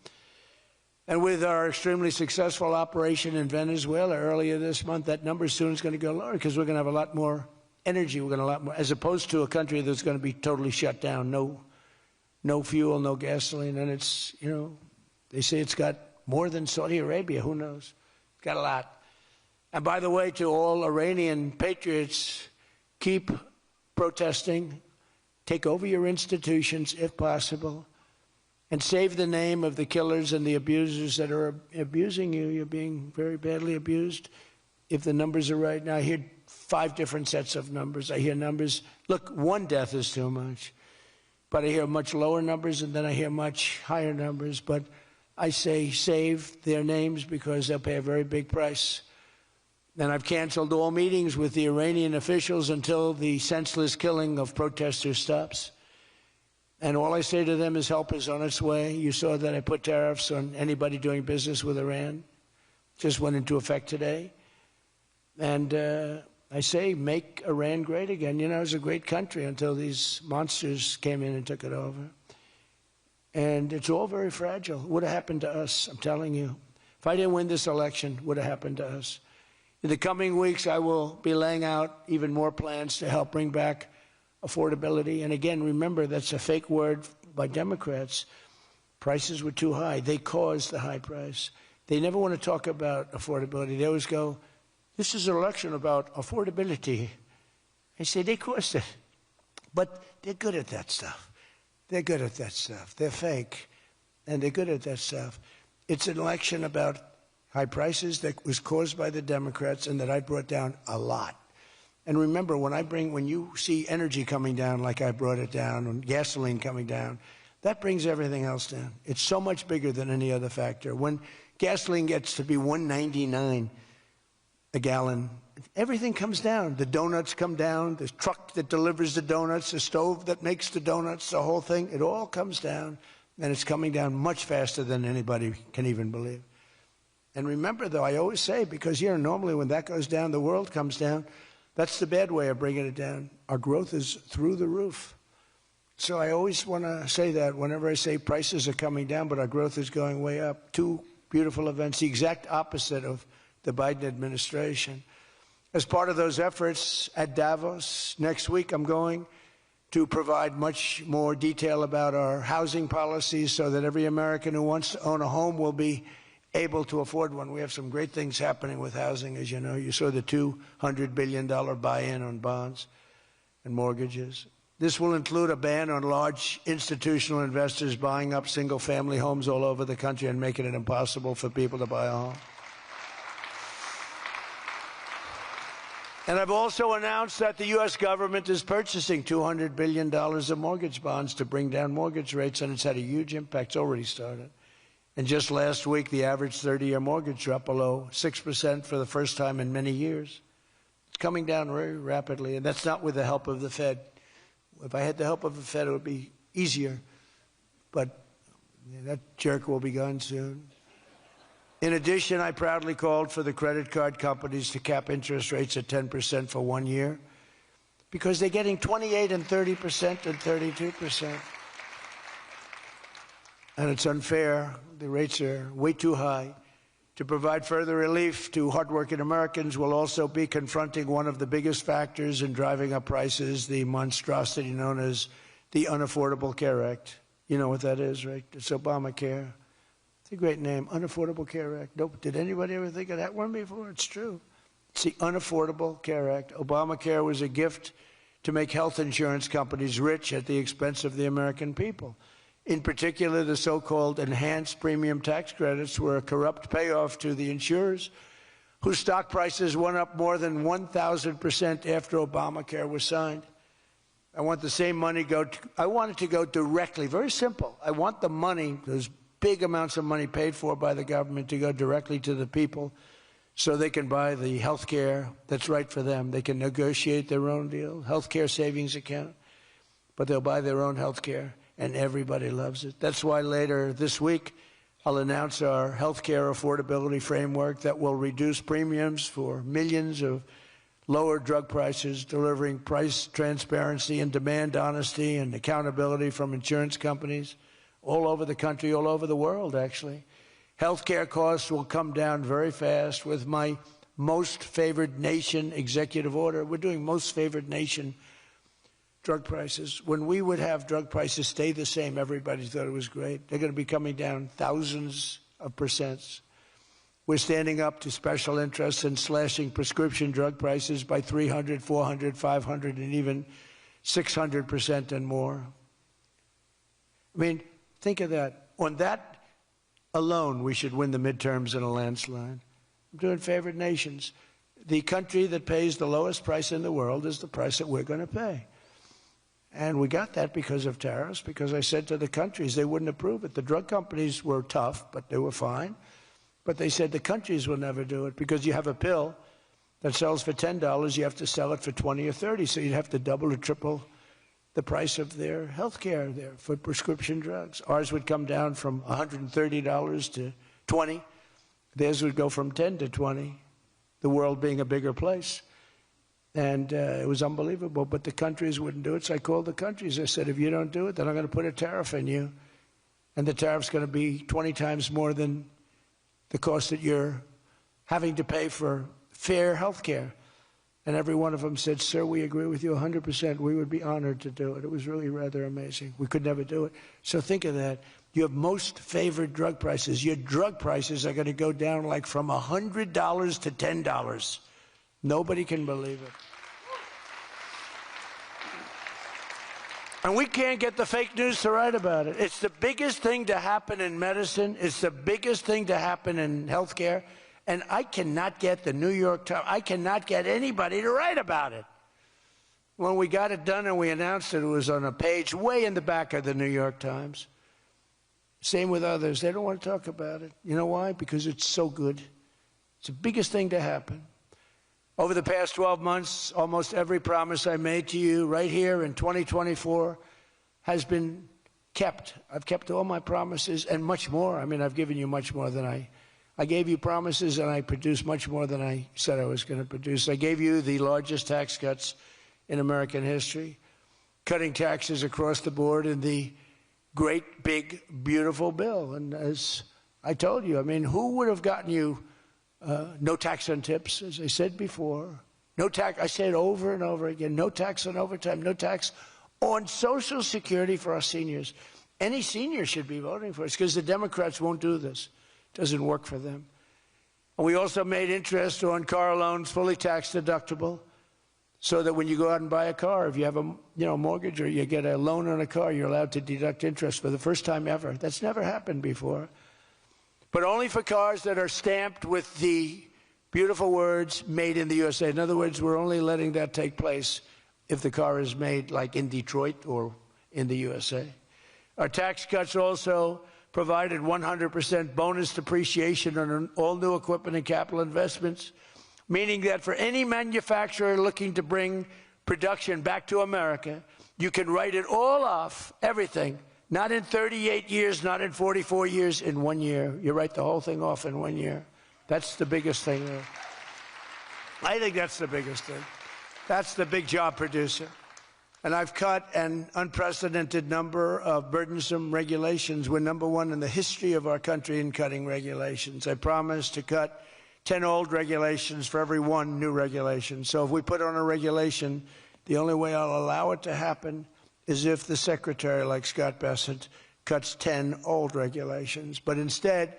And with our extremely successful operation in Venezuela earlier this month, that number soon is going to go lower because we're going to have a lot more energy. We're going to a lot more, as opposed to a country that's going to be totally shut down. No fuel, no gasoline, and it's, you know, they say it's got more than Saudi Arabia. Who knows? It's got a lot. And by the way, to all Iranian patriots, keep protesting, take over your institutions if possible, and save the name of the killers and the abusers that are abusing you. You're being very badly abused. If the numbers are right now, I hear 5 different sets of numbers. I hear numbers, look, 1 death is too much. But I hear much lower numbers, and then I hear much higher numbers. But I say save their names because they'll pay a very big price. And I've canceled all meetings with the Iranian officials until the senseless killing of protesters stops. And all I say to them is help is on its way. You saw that I put tariffs on anybody doing business with Iran. Just went into effect today. And I say make Iran great again. You know, it was a great country until these monsters came in and took it over. And it's all very fragile. It would have happened to us, I'm telling you. If I didn't win this election, it would have happened to us. In the coming weeks, I will be laying out even more plans to help bring back affordability. And again, remember, that's a fake word by Democrats. Prices were too high. They caused the high price. They never want to talk about affordability. They always go, this is an election about affordability. I say, they caused it. But they're good at that stuff. They're good at that stuff. They're fake, and they're good at that stuff. It's an election about high prices that was caused by the Democrats and that I brought down a lot. And remember, when you see energy coming down like I brought it down, and gasoline coming down, that brings everything else down. It's so much bigger than any other factor. When gasoline gets to be $1.99 a gallon, everything comes down. The donuts come down, the truck that delivers the donuts, the stove that makes the donuts, the whole thing, it all comes down, and it's coming down much faster than anybody can even believe. And remember, though, I always say, because, you know, normally when that goes down, the world comes down. That's the bad way of bringing it down. Our growth is through the roof. So I always want to say that whenever I say prices are coming down, but our growth is going way up. 2 beautiful events, the exact opposite of the Biden administration. As part of those efforts at Davos, next week I'm going to provide much more detail about our housing policies so that every American who wants to own a home will be able to afford one. We have some great things happening with housing, as you know. You saw the $200 billion buy-in on bonds and mortgages. This will include a ban on large institutional investors buying up single-family homes all over the country and making it impossible for people to buy a home. And I've also announced that the U.S. government is purchasing $200 billion of mortgage bonds to bring down mortgage rates, and it's had a huge impact. It's already started. And just last week, the average 30-year mortgage dropped below 6% for the first time in many years. It's coming down very rapidly, and that's not with the help of the Fed. If I had the help of the Fed, it would be easier. But that jerk will be gone soon. In addition, I proudly called for the credit card companies to cap interest rates at 10% for 1 year because they're getting 28 and 30% and 32%. And it's unfair. The rates are way too high. To provide further relief to hardworking Americans, we'll also be confronting one of the biggest factors in driving up prices, the monstrosity known as the Unaffordable Care Act. You know what that is, right? It's Obamacare. It's a great name, Unaffordable Care Act. Nope. Did anybody ever think of that one before? It's true. It's the Unaffordable Care Act. Obamacare was a gift to make health insurance companies rich at the expense of the American people. In particular, the so-called enhanced premium tax credits were a corrupt payoff to the insurers, whose stock prices went up more than 1,000% after Obamacare was signed. I want the same money I want it to go directly, very simple. I want the money, those big amounts of money paid for by the government, to go directly to the people so they can buy the health care that's right for them. They can negotiate their own deal, health care savings account, but they'll buy their own health care. And everybody loves it. That's why later this week, I'll announce our health care affordability framework that will reduce premiums for millions of lower drug prices, delivering price transparency and demand honesty and accountability from insurance companies all over the country, all over the world, actually. Health care costs will come down very fast with my most favored nation executive order. We're doing most favored nation drug prices. When we would have drug prices stay the same, everybody thought it was great. They're going to be coming down thousands of percents. We're standing up to special interests and slashing prescription drug prices by 300, 400, 500, and even 600% and more. I mean, think of that. On that alone, we should win the midterms in a landslide. I'm doing favored nations. The country that pays the lowest price in the world is the price that we're going to pay. And we got that because of tariffs, because I said to the countries they wouldn't approve it. The drug companies were tough, but they were fine. But they said the countries will never do it because you have a pill that sells for $10, you have to sell it for 20 or 30, so you'd have to double or triple the price of their health care there for prescription drugs. Ours would come down from $130 to $20. Theirs would go from 10 to 20, the world being a bigger place. And it was unbelievable, but the countries wouldn't do it. So I called the countries. I said, if you don't do it, then I'm going to put a tariff on you. And the tariff's going to be 20 times more than the cost that you're having to pay for fair health care. And every one of them said, sir, we agree with you 100%. We would be honored to do it. It was really rather amazing. We could never do it. So think of that. You have most favored drug prices. Your drug prices are going to go down like from $100 to $10. Nobody can believe it. And we can't get the fake news to write about it. It's the biggest thing to happen in medicine. It's the biggest thing to happen in healthcare. And I cannot get the New York Times, I cannot get anybody to write about it. When we got it done and we announced it, it was on a page way in the back of the New York Times. Same with others. They don't want to talk about it. You know why? Because it's so good. It's the biggest thing to happen. Over the past 12 months, almost every promise I made to you right here in 2024 has been kept. I've kept all my promises and much more. I mean, I've given you much more than I gave you promises, and I produced much more than I said I was going to produce. I gave you the largest tax cuts in American history, cutting taxes across the board in the great, big, beautiful bill. And as I told you, I mean, who would have gotten you no tax on tips, as I said before. No tax, I say it over and over again, no tax on overtime, no tax on Social Security for our seniors. Any senior should be voting for us because the Democrats won't do this. It doesn't work for them. And we also made interest on car loans fully tax deductible so that when you go out and buy a car, if you have a mortgage or you get a loan on a car, you're allowed to deduct interest for the first time ever. That's never happened before. But only for cars that are stamped with the beautiful words, made in the USA. In other words, we're only letting that take place if the car is made like in Detroit or in the USA. Our tax cuts also provided 100% bonus depreciation on all new equipment and capital investments, meaning that for any manufacturer looking to bring production back to America, you can write it all off, everything. Not in 38 years, not in 44 years, in 1 year. You write the whole thing off in 1 year. That's the biggest thing there. I think that's the biggest thing. That's the big job producer. And I've cut an unprecedented number of burdensome regulations. We're number one in the history of our country in cutting regulations. I promised to cut 10 old regulations for every one new regulation. So if we put on a regulation, the only way I'll allow it to happen is if the secretary, like Scott Bessent, cuts 10 old regulations. But instead,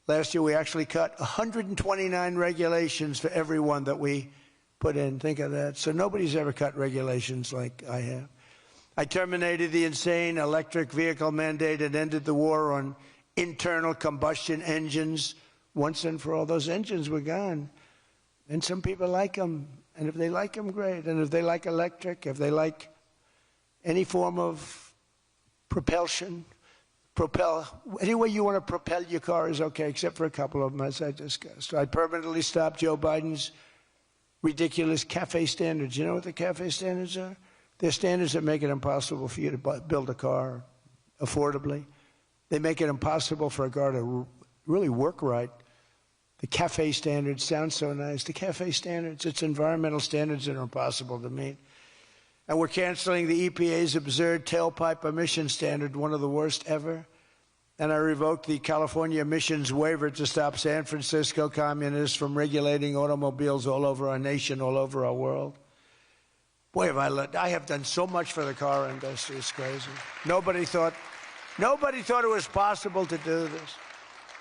last year we actually cut 129 regulations for every one that we put in. Think of that. So nobody's ever cut regulations like I have. I terminated the insane electric vehicle mandate and ended the war on internal combustion engines. Once and for all, those engines were gone. And some people like them. And if they like them, great. And if they like electric, if they like any form of propulsion, any way you want to propel your car is okay, except for a couple of them, as I discussed. I permanently stopped Joe Biden's ridiculous CAFE standards. You know what the CAFE standards are? They're standards that make it impossible for you to build a car affordably. They make it impossible for a car to really work right. The CAFE standards sound so nice. The CAFE standards, it's environmental standards that are impossible to meet. And we're canceling the EPA's absurd tailpipe emission standard, one of the worst ever. And I revoked the California emissions waiver to stop San Francisco communists from regulating automobiles all over our nation, all over our world. Boy, I have done so much for the car industry. It's crazy. Nobody thought it was possible to do this.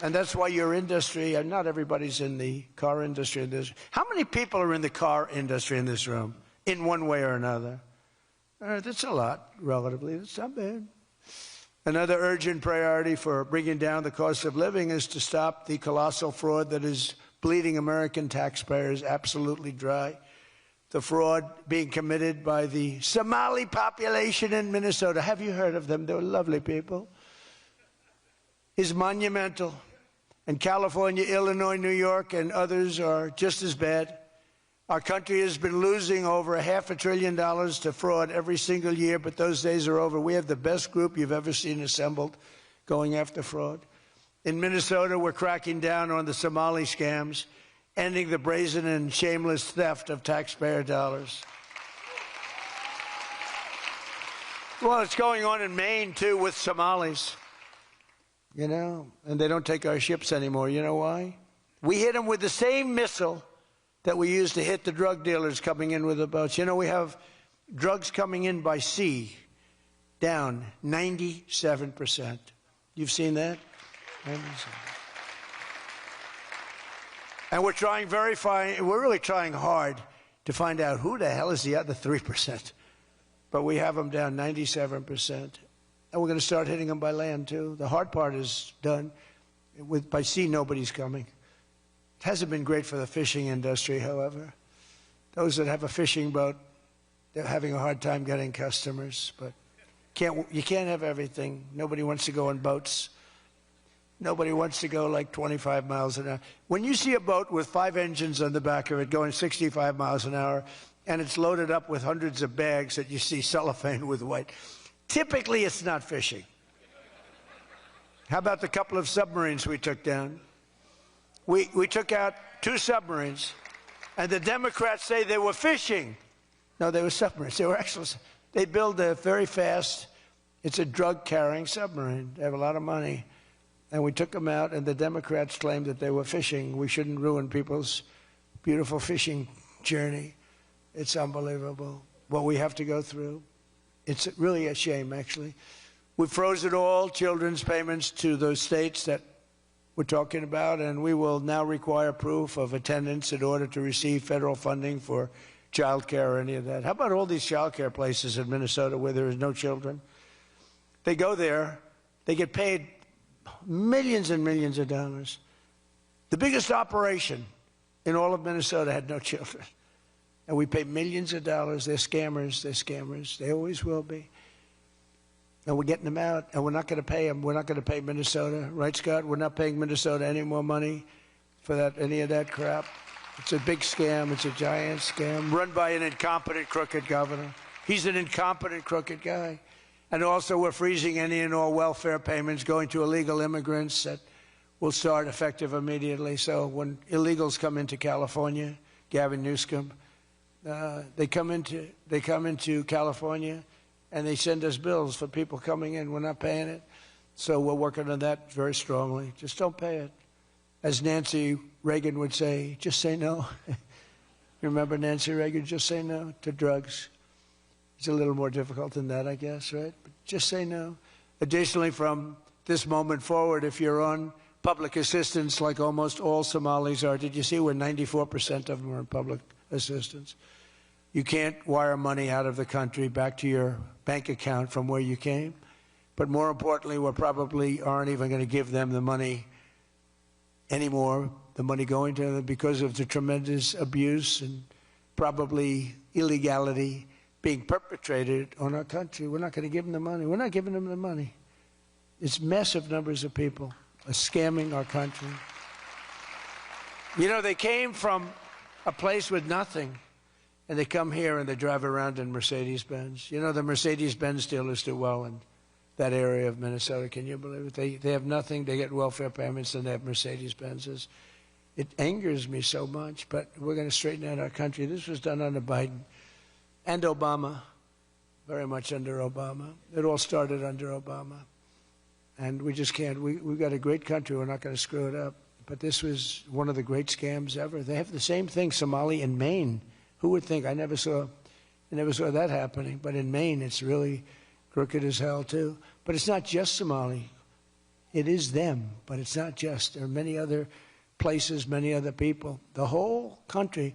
And that's why your industry, and not everybody's in the car industry. How many people are in the car industry in this room, in one way or another? That's a lot, relatively. That's not bad. Another urgent priority for bringing down the cost of living is to stop the colossal fraud that is bleeding American taxpayers absolutely dry. The fraud being committed by the Somali population in Minnesota. Have you heard of them? They're lovely people. Is monumental. And California, Illinois, New York, and others are just as bad. Our country has been losing over $500 billion to fraud every single year, but those days are over. We have the best group you've ever seen assembled going after fraud. In Minnesota, we're cracking down on the Somali scams, ending the brazen and shameless theft of taxpayer dollars. Well, it's going on in Maine, too, with Somalis. You know, and they don't take our ships anymore. You know why? We hit them with the same missile that we used to hit the drug dealers coming in with the boats. You know, we have drugs coming in by sea down 97%. You've seen that? 97%. And we're trying we're really trying hard to find out who the hell is the other 3%. But we have them down 97%. And we're going to start hitting them by land, too. The hard part is done. By sea, nobody's coming. It hasn't been great for the fishing industry, however. Those that have a fishing boat, they're having a hard time getting customers. But you can't have everything. Nobody wants to go on boats. Nobody wants to go like 25 miles an hour. When you see a boat with 5 engines on the back of it going 65 miles an hour, and it's loaded up with hundreds of bags that you see cellophane with white, typically it's not fishing. How about the couple of submarines we took down? We took out 2 submarines, and the Democrats say they were fishing. No, they were submarines. They were actually, they build a very fast, it's a drug-carrying submarine. They have a lot of money. And we took them out, and the Democrats claimed that they were fishing. We shouldn't ruin people's beautiful fishing journey. It's unbelievable what we have to go through. It's really a shame, actually. We've frozen all children's payments to those states that we're talking about, and we will now require proof of attendance in order to receive federal funding for child care or any of that. How about all these child care places in Minnesota where there is no children? They go there, they get paid millions and millions of dollars. The biggest operation in all of Minnesota had no children. And we pay millions of dollars. They're scammers. They're scammers. They always will be. And we're getting them out, and we're not going to pay them. We're not going to pay Minnesota. Right, Scott? We're not paying Minnesota any more money for that, any of that crap. It's a big scam. It's a giant scam run by an incompetent, crooked governor. He's an incompetent, crooked guy. And also, we're freezing any and all welfare payments going to illegal immigrants that will start effective immediately. So when illegals come into California, Gavin Newsom, they come into California, and they send us bills for people coming in. We're not paying it. So we're working on that very strongly. Just don't pay it. As Nancy Reagan would say, just say no. You remember Nancy Reagan? Just say no to drugs. It's a little more difficult than that, I guess, right? But just say no. Additionally, from this moment forward, if you're on public assistance like almost all Somalis are, did you see where 94% of them are on public assistance? You can't wire money out of the country back to your bank account from where you came. But more importantly, we probably aren't even going to give them the money anymore, the money going to them, because of the tremendous abuse and probably illegality being perpetrated on our country. We're not going to give them the money. We're not giving them the money. It's massive numbers of people are scamming our country. You know, they came from a place with nothing, and they come here and they drive around in Mercedes-Benz. You know, the Mercedes-Benz dealers do well in that area of Minnesota. Can you believe it? They have nothing. They get welfare payments, and they have Mercedes-Benzes. It angers me so much, but we're going to straighten out our country. This was done under Biden and Obama, very much under Obama. It all started under Obama. And we just can't. We've got a great country. We're not going to screw it up. But this was one of the great scams ever. They have the same thing, Somali in Maine. Who would think? I never saw that happening. But in Maine, it's really crooked as hell, too. But it's not just Somali. It is them, but it's not just. There are many other places, many other people. The whole country,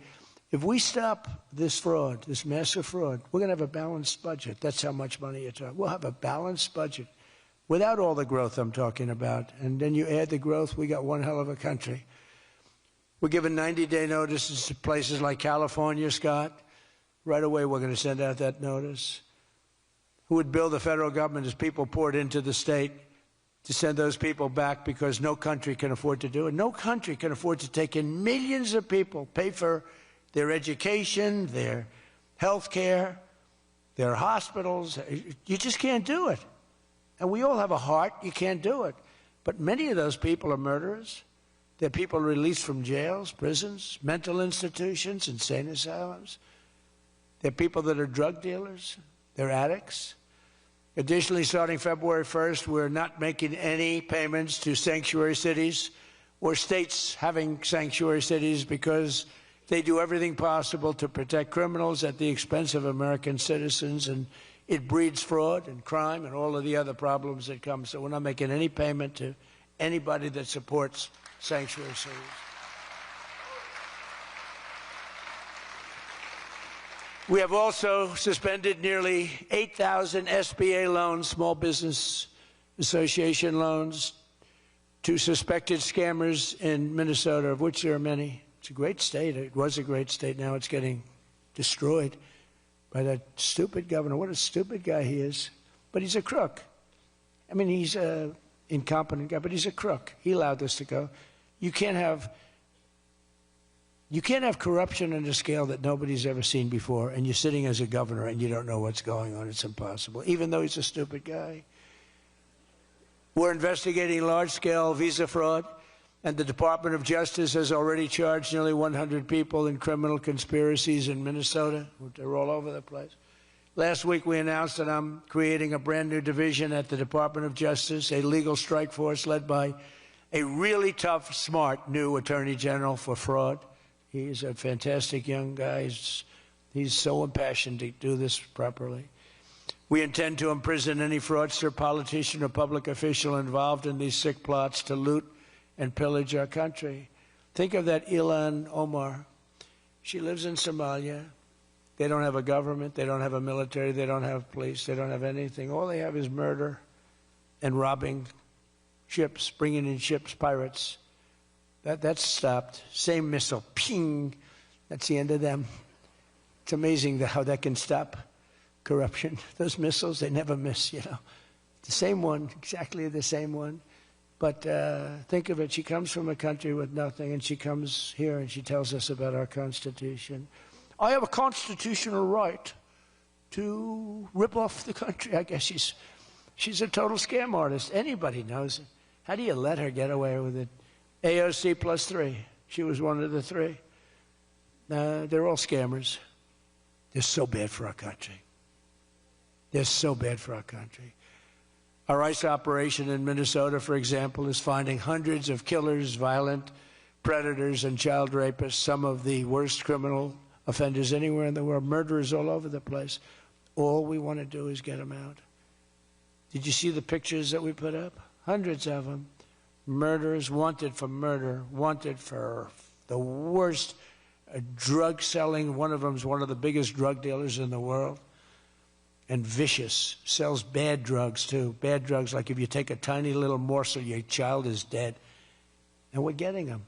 if we stop this fraud, this massive fraud, we're going to have a balanced budget. That's how much money you're talking. We'll have a balanced budget without all the growth I'm talking about. And then you add the growth, we got one hell of a country. We're giving 90-day notices to places like California, Scott. Right away, we're going to send out that notice. Who would bill the federal government as people poured into the state to send those people back because no country can afford to do it? No country can afford to take in millions of people, pay for their education, their health care, their hospitals. You just can't do it. And we all have a heart. You can't do it. But many of those people are murderers. They're people released from jails, prisons, mental institutions, insane asylums. They're people that are drug dealers. They're addicts. Additionally, starting February 1st, we're not making any payments to sanctuary cities or states having sanctuary cities because they do everything possible to protect criminals at the expense of American citizens, and it breeds fraud and crime and all of the other problems that come. So we're not making any payment to anybody that supports sanctuary cities. We have also suspended nearly 8,000 SBA loans, Small Business Association loans, to suspected scammers in Minnesota, of which there are many. It's a great state. It was a great state. Now it's getting destroyed by that stupid governor. What a stupid guy he is. But he's a crook. I mean, he's an incompetent guy, but he's a crook. He allowed this to go. You can't have corruption on a scale that nobody's ever seen before, and you're sitting as a governor and you don't know what's going on. It's impossible, even though he's a stupid guy. We're investigating large-scale visa fraud, and the Department of Justice has already charged nearly 100 people in criminal conspiracies in Minnesota. They're all over the place. Last week, we announced that I'm creating a brand-new division at the Department of Justice, a legal strike force led by a really tough, smart new Attorney General for fraud. He's a fantastic young guy. He's so impassioned to do this properly. We intend to imprison any fraudster, politician, or public official involved in these sick plots to loot and pillage our country. Think of that Ilan Omar. She lives in Somalia. They don't have a government. They don't have a military. They don't have police. They don't have anything. All they have is murder and robbing ships, bringing in ships, pirates. That's stopped. Same missile, ping. That's the end of them. It's amazing how that can stop corruption. Those missiles, they never miss, you know. The same one, exactly the same one. But think of it, she comes from a country with nothing, and she comes here and she tells us about our Constitution. I have a constitutional right to rip off the country. I guess she's a total scam artist. Anybody knows it. How do you let her get away with it? AOC +3. She was one of the three. They're all scammers. They're so bad for our country. They're so bad for our country. Our ICE operation in Minnesota, for example, is finding hundreds of killers, violent predators, and child rapists, some of the worst criminal offenders anywhere in the world, murderers all over the place. All we want to do is get them out. Did you see the pictures that we put up? Hundreds of them. Murderers, wanted for murder, wanted for the worst drug selling. One of them is one of the biggest drug dealers in the world. And vicious, sells bad drugs too. Bad drugs, like if you take a tiny little morsel, your child is dead. And we're getting them.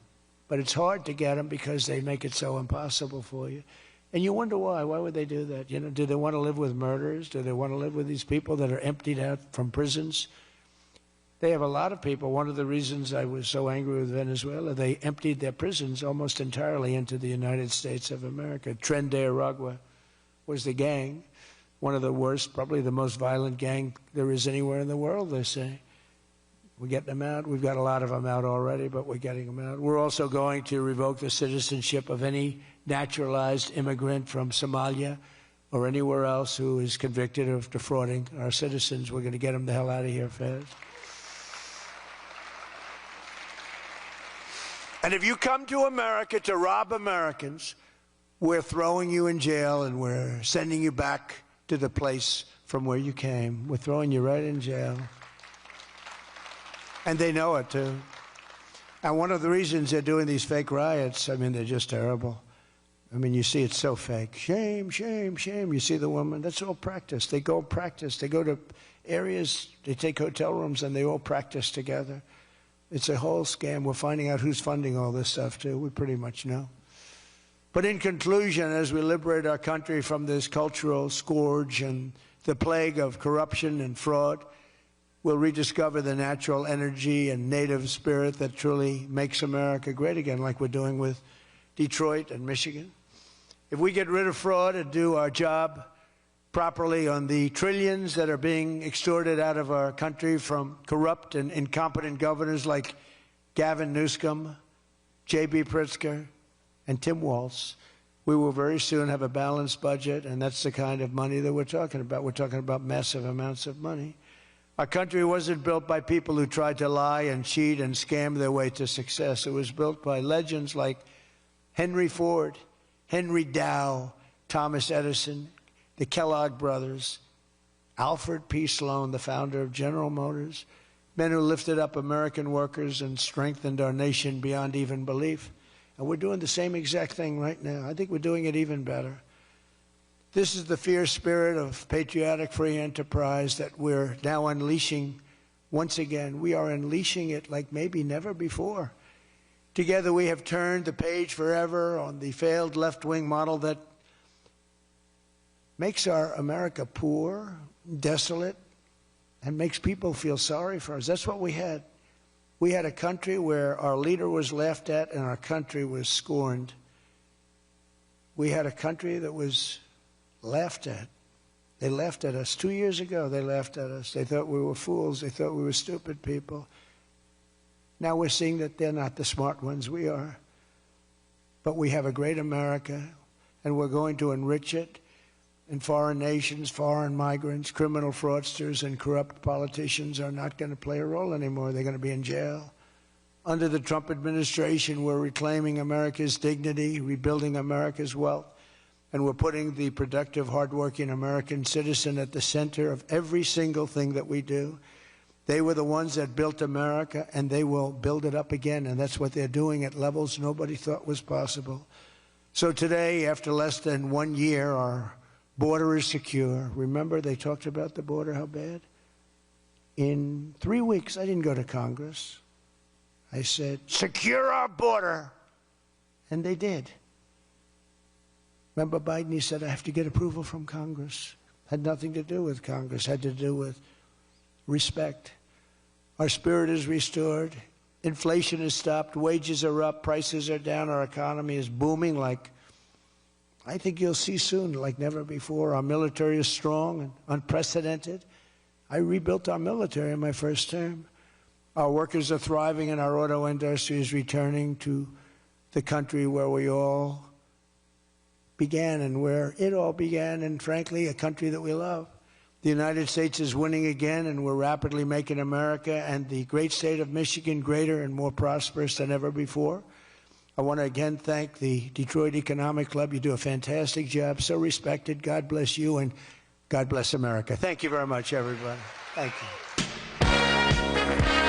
But it's hard to get them because they make it so impossible for you. And you wonder why. Why would they do that? You know, do they want to live with murderers? Do they want to live with these people that are emptied out from prisons? They have a lot of people. One of the reasons I was so angry with Venezuela, they emptied their prisons almost entirely into the United States of America. Tren de Aragua was the gang, one of the worst, probably the most violent gang there is anywhere in the world, they say. We're getting them out. We've got a lot of them out already, but we're getting them out. We're also going to revoke the citizenship of any naturalized immigrant from Somalia or anywhere else who is convicted of defrauding our citizens. We're going to get them the hell out of here fast. And if you come to America to rob Americans, we're throwing you in jail and we're sending you back to the place from where you came. We're throwing you right in jail. And they know it, too. And one of the reasons they're doing these fake riots, I mean, they're just terrible. I mean, you see it's so fake. Shame, shame, shame. You see the woman. That's all practice. They go practice. They go to areas, they take hotel rooms, and they all practice together. It's a whole scam. We're finding out who's funding all this stuff, too. We pretty much know. But in conclusion, as we liberate our country from this cultural scourge and the plague of corruption and fraud, we'll rediscover the natural energy and native spirit that truly makes America great again, like we're doing with Detroit and Michigan. If we get rid of fraud and do our job properly on the trillions that are being extorted out of our country from corrupt and incompetent governors like Gavin Newsom, J.B. Pritzker, and Tim Walz, we will very soon have a balanced budget, and that's the kind of money that we're talking about. We're talking about massive amounts of money. Our country wasn't built by people who tried to lie and cheat and scam their way to success. It was built by legends like Henry Ford, Henry Dow, Thomas Edison, the Kellogg brothers, Alfred P. Sloan, the founder of General Motors, men who lifted up American workers and strengthened our nation beyond even belief. And we're doing the same exact thing right now. I think we're doing it even better. This is the fierce spirit of patriotic free enterprise that we're now unleashing once again. We are unleashing it like maybe never before. Together we have turned the page forever on the failed left-wing model that makes our America poor, desolate, and makes people feel sorry for us. That's what we had. We had a country where our leader was laughed at and our country was scorned. We had a country that was laughed at. They laughed at us. 2 years ago, they laughed at us. They thought we were fools. They thought we were stupid people. Now we're seeing that they're not the smart ones. We are. But we have a great America, and we're going to enrich it. And foreign nations, foreign migrants, criminal fraudsters, and corrupt politicians are not going to play a role anymore. They're going to be in jail. Under the Trump administration, we're reclaiming America's dignity, rebuilding America's wealth, and we're putting the productive, hardworking American citizen at the center of every single thing that we do. They were the ones that built America, and they will build it up again, and that's what they're doing at levels nobody thought was possible. So today, after less than 1 year, our border is secure. Remember, they talked about the border, how bad? In 3 weeks, I didn't go to Congress. I said, secure our border. And they did. Remember Biden, he said, I have to get approval from Congress. Had nothing to do with Congress, had to do with respect. Our spirit is restored. Inflation is stopped. Wages are up. Prices are down. Our economy is booming like I think you'll see soon, like never before. Our military is strong and unprecedented. I rebuilt our military in my first term. Our workers are thriving, and our auto industry is returning to the country where we all began and where it all began, and frankly, a country that we love. The United States is winning again, and we're rapidly making America and the great state of Michigan greater and more prosperous than ever before. I want to again thank the Detroit Economic Club. You do a fantastic job, so respected. God bless you, and God bless America. Thank you very much, everybody. Thank you.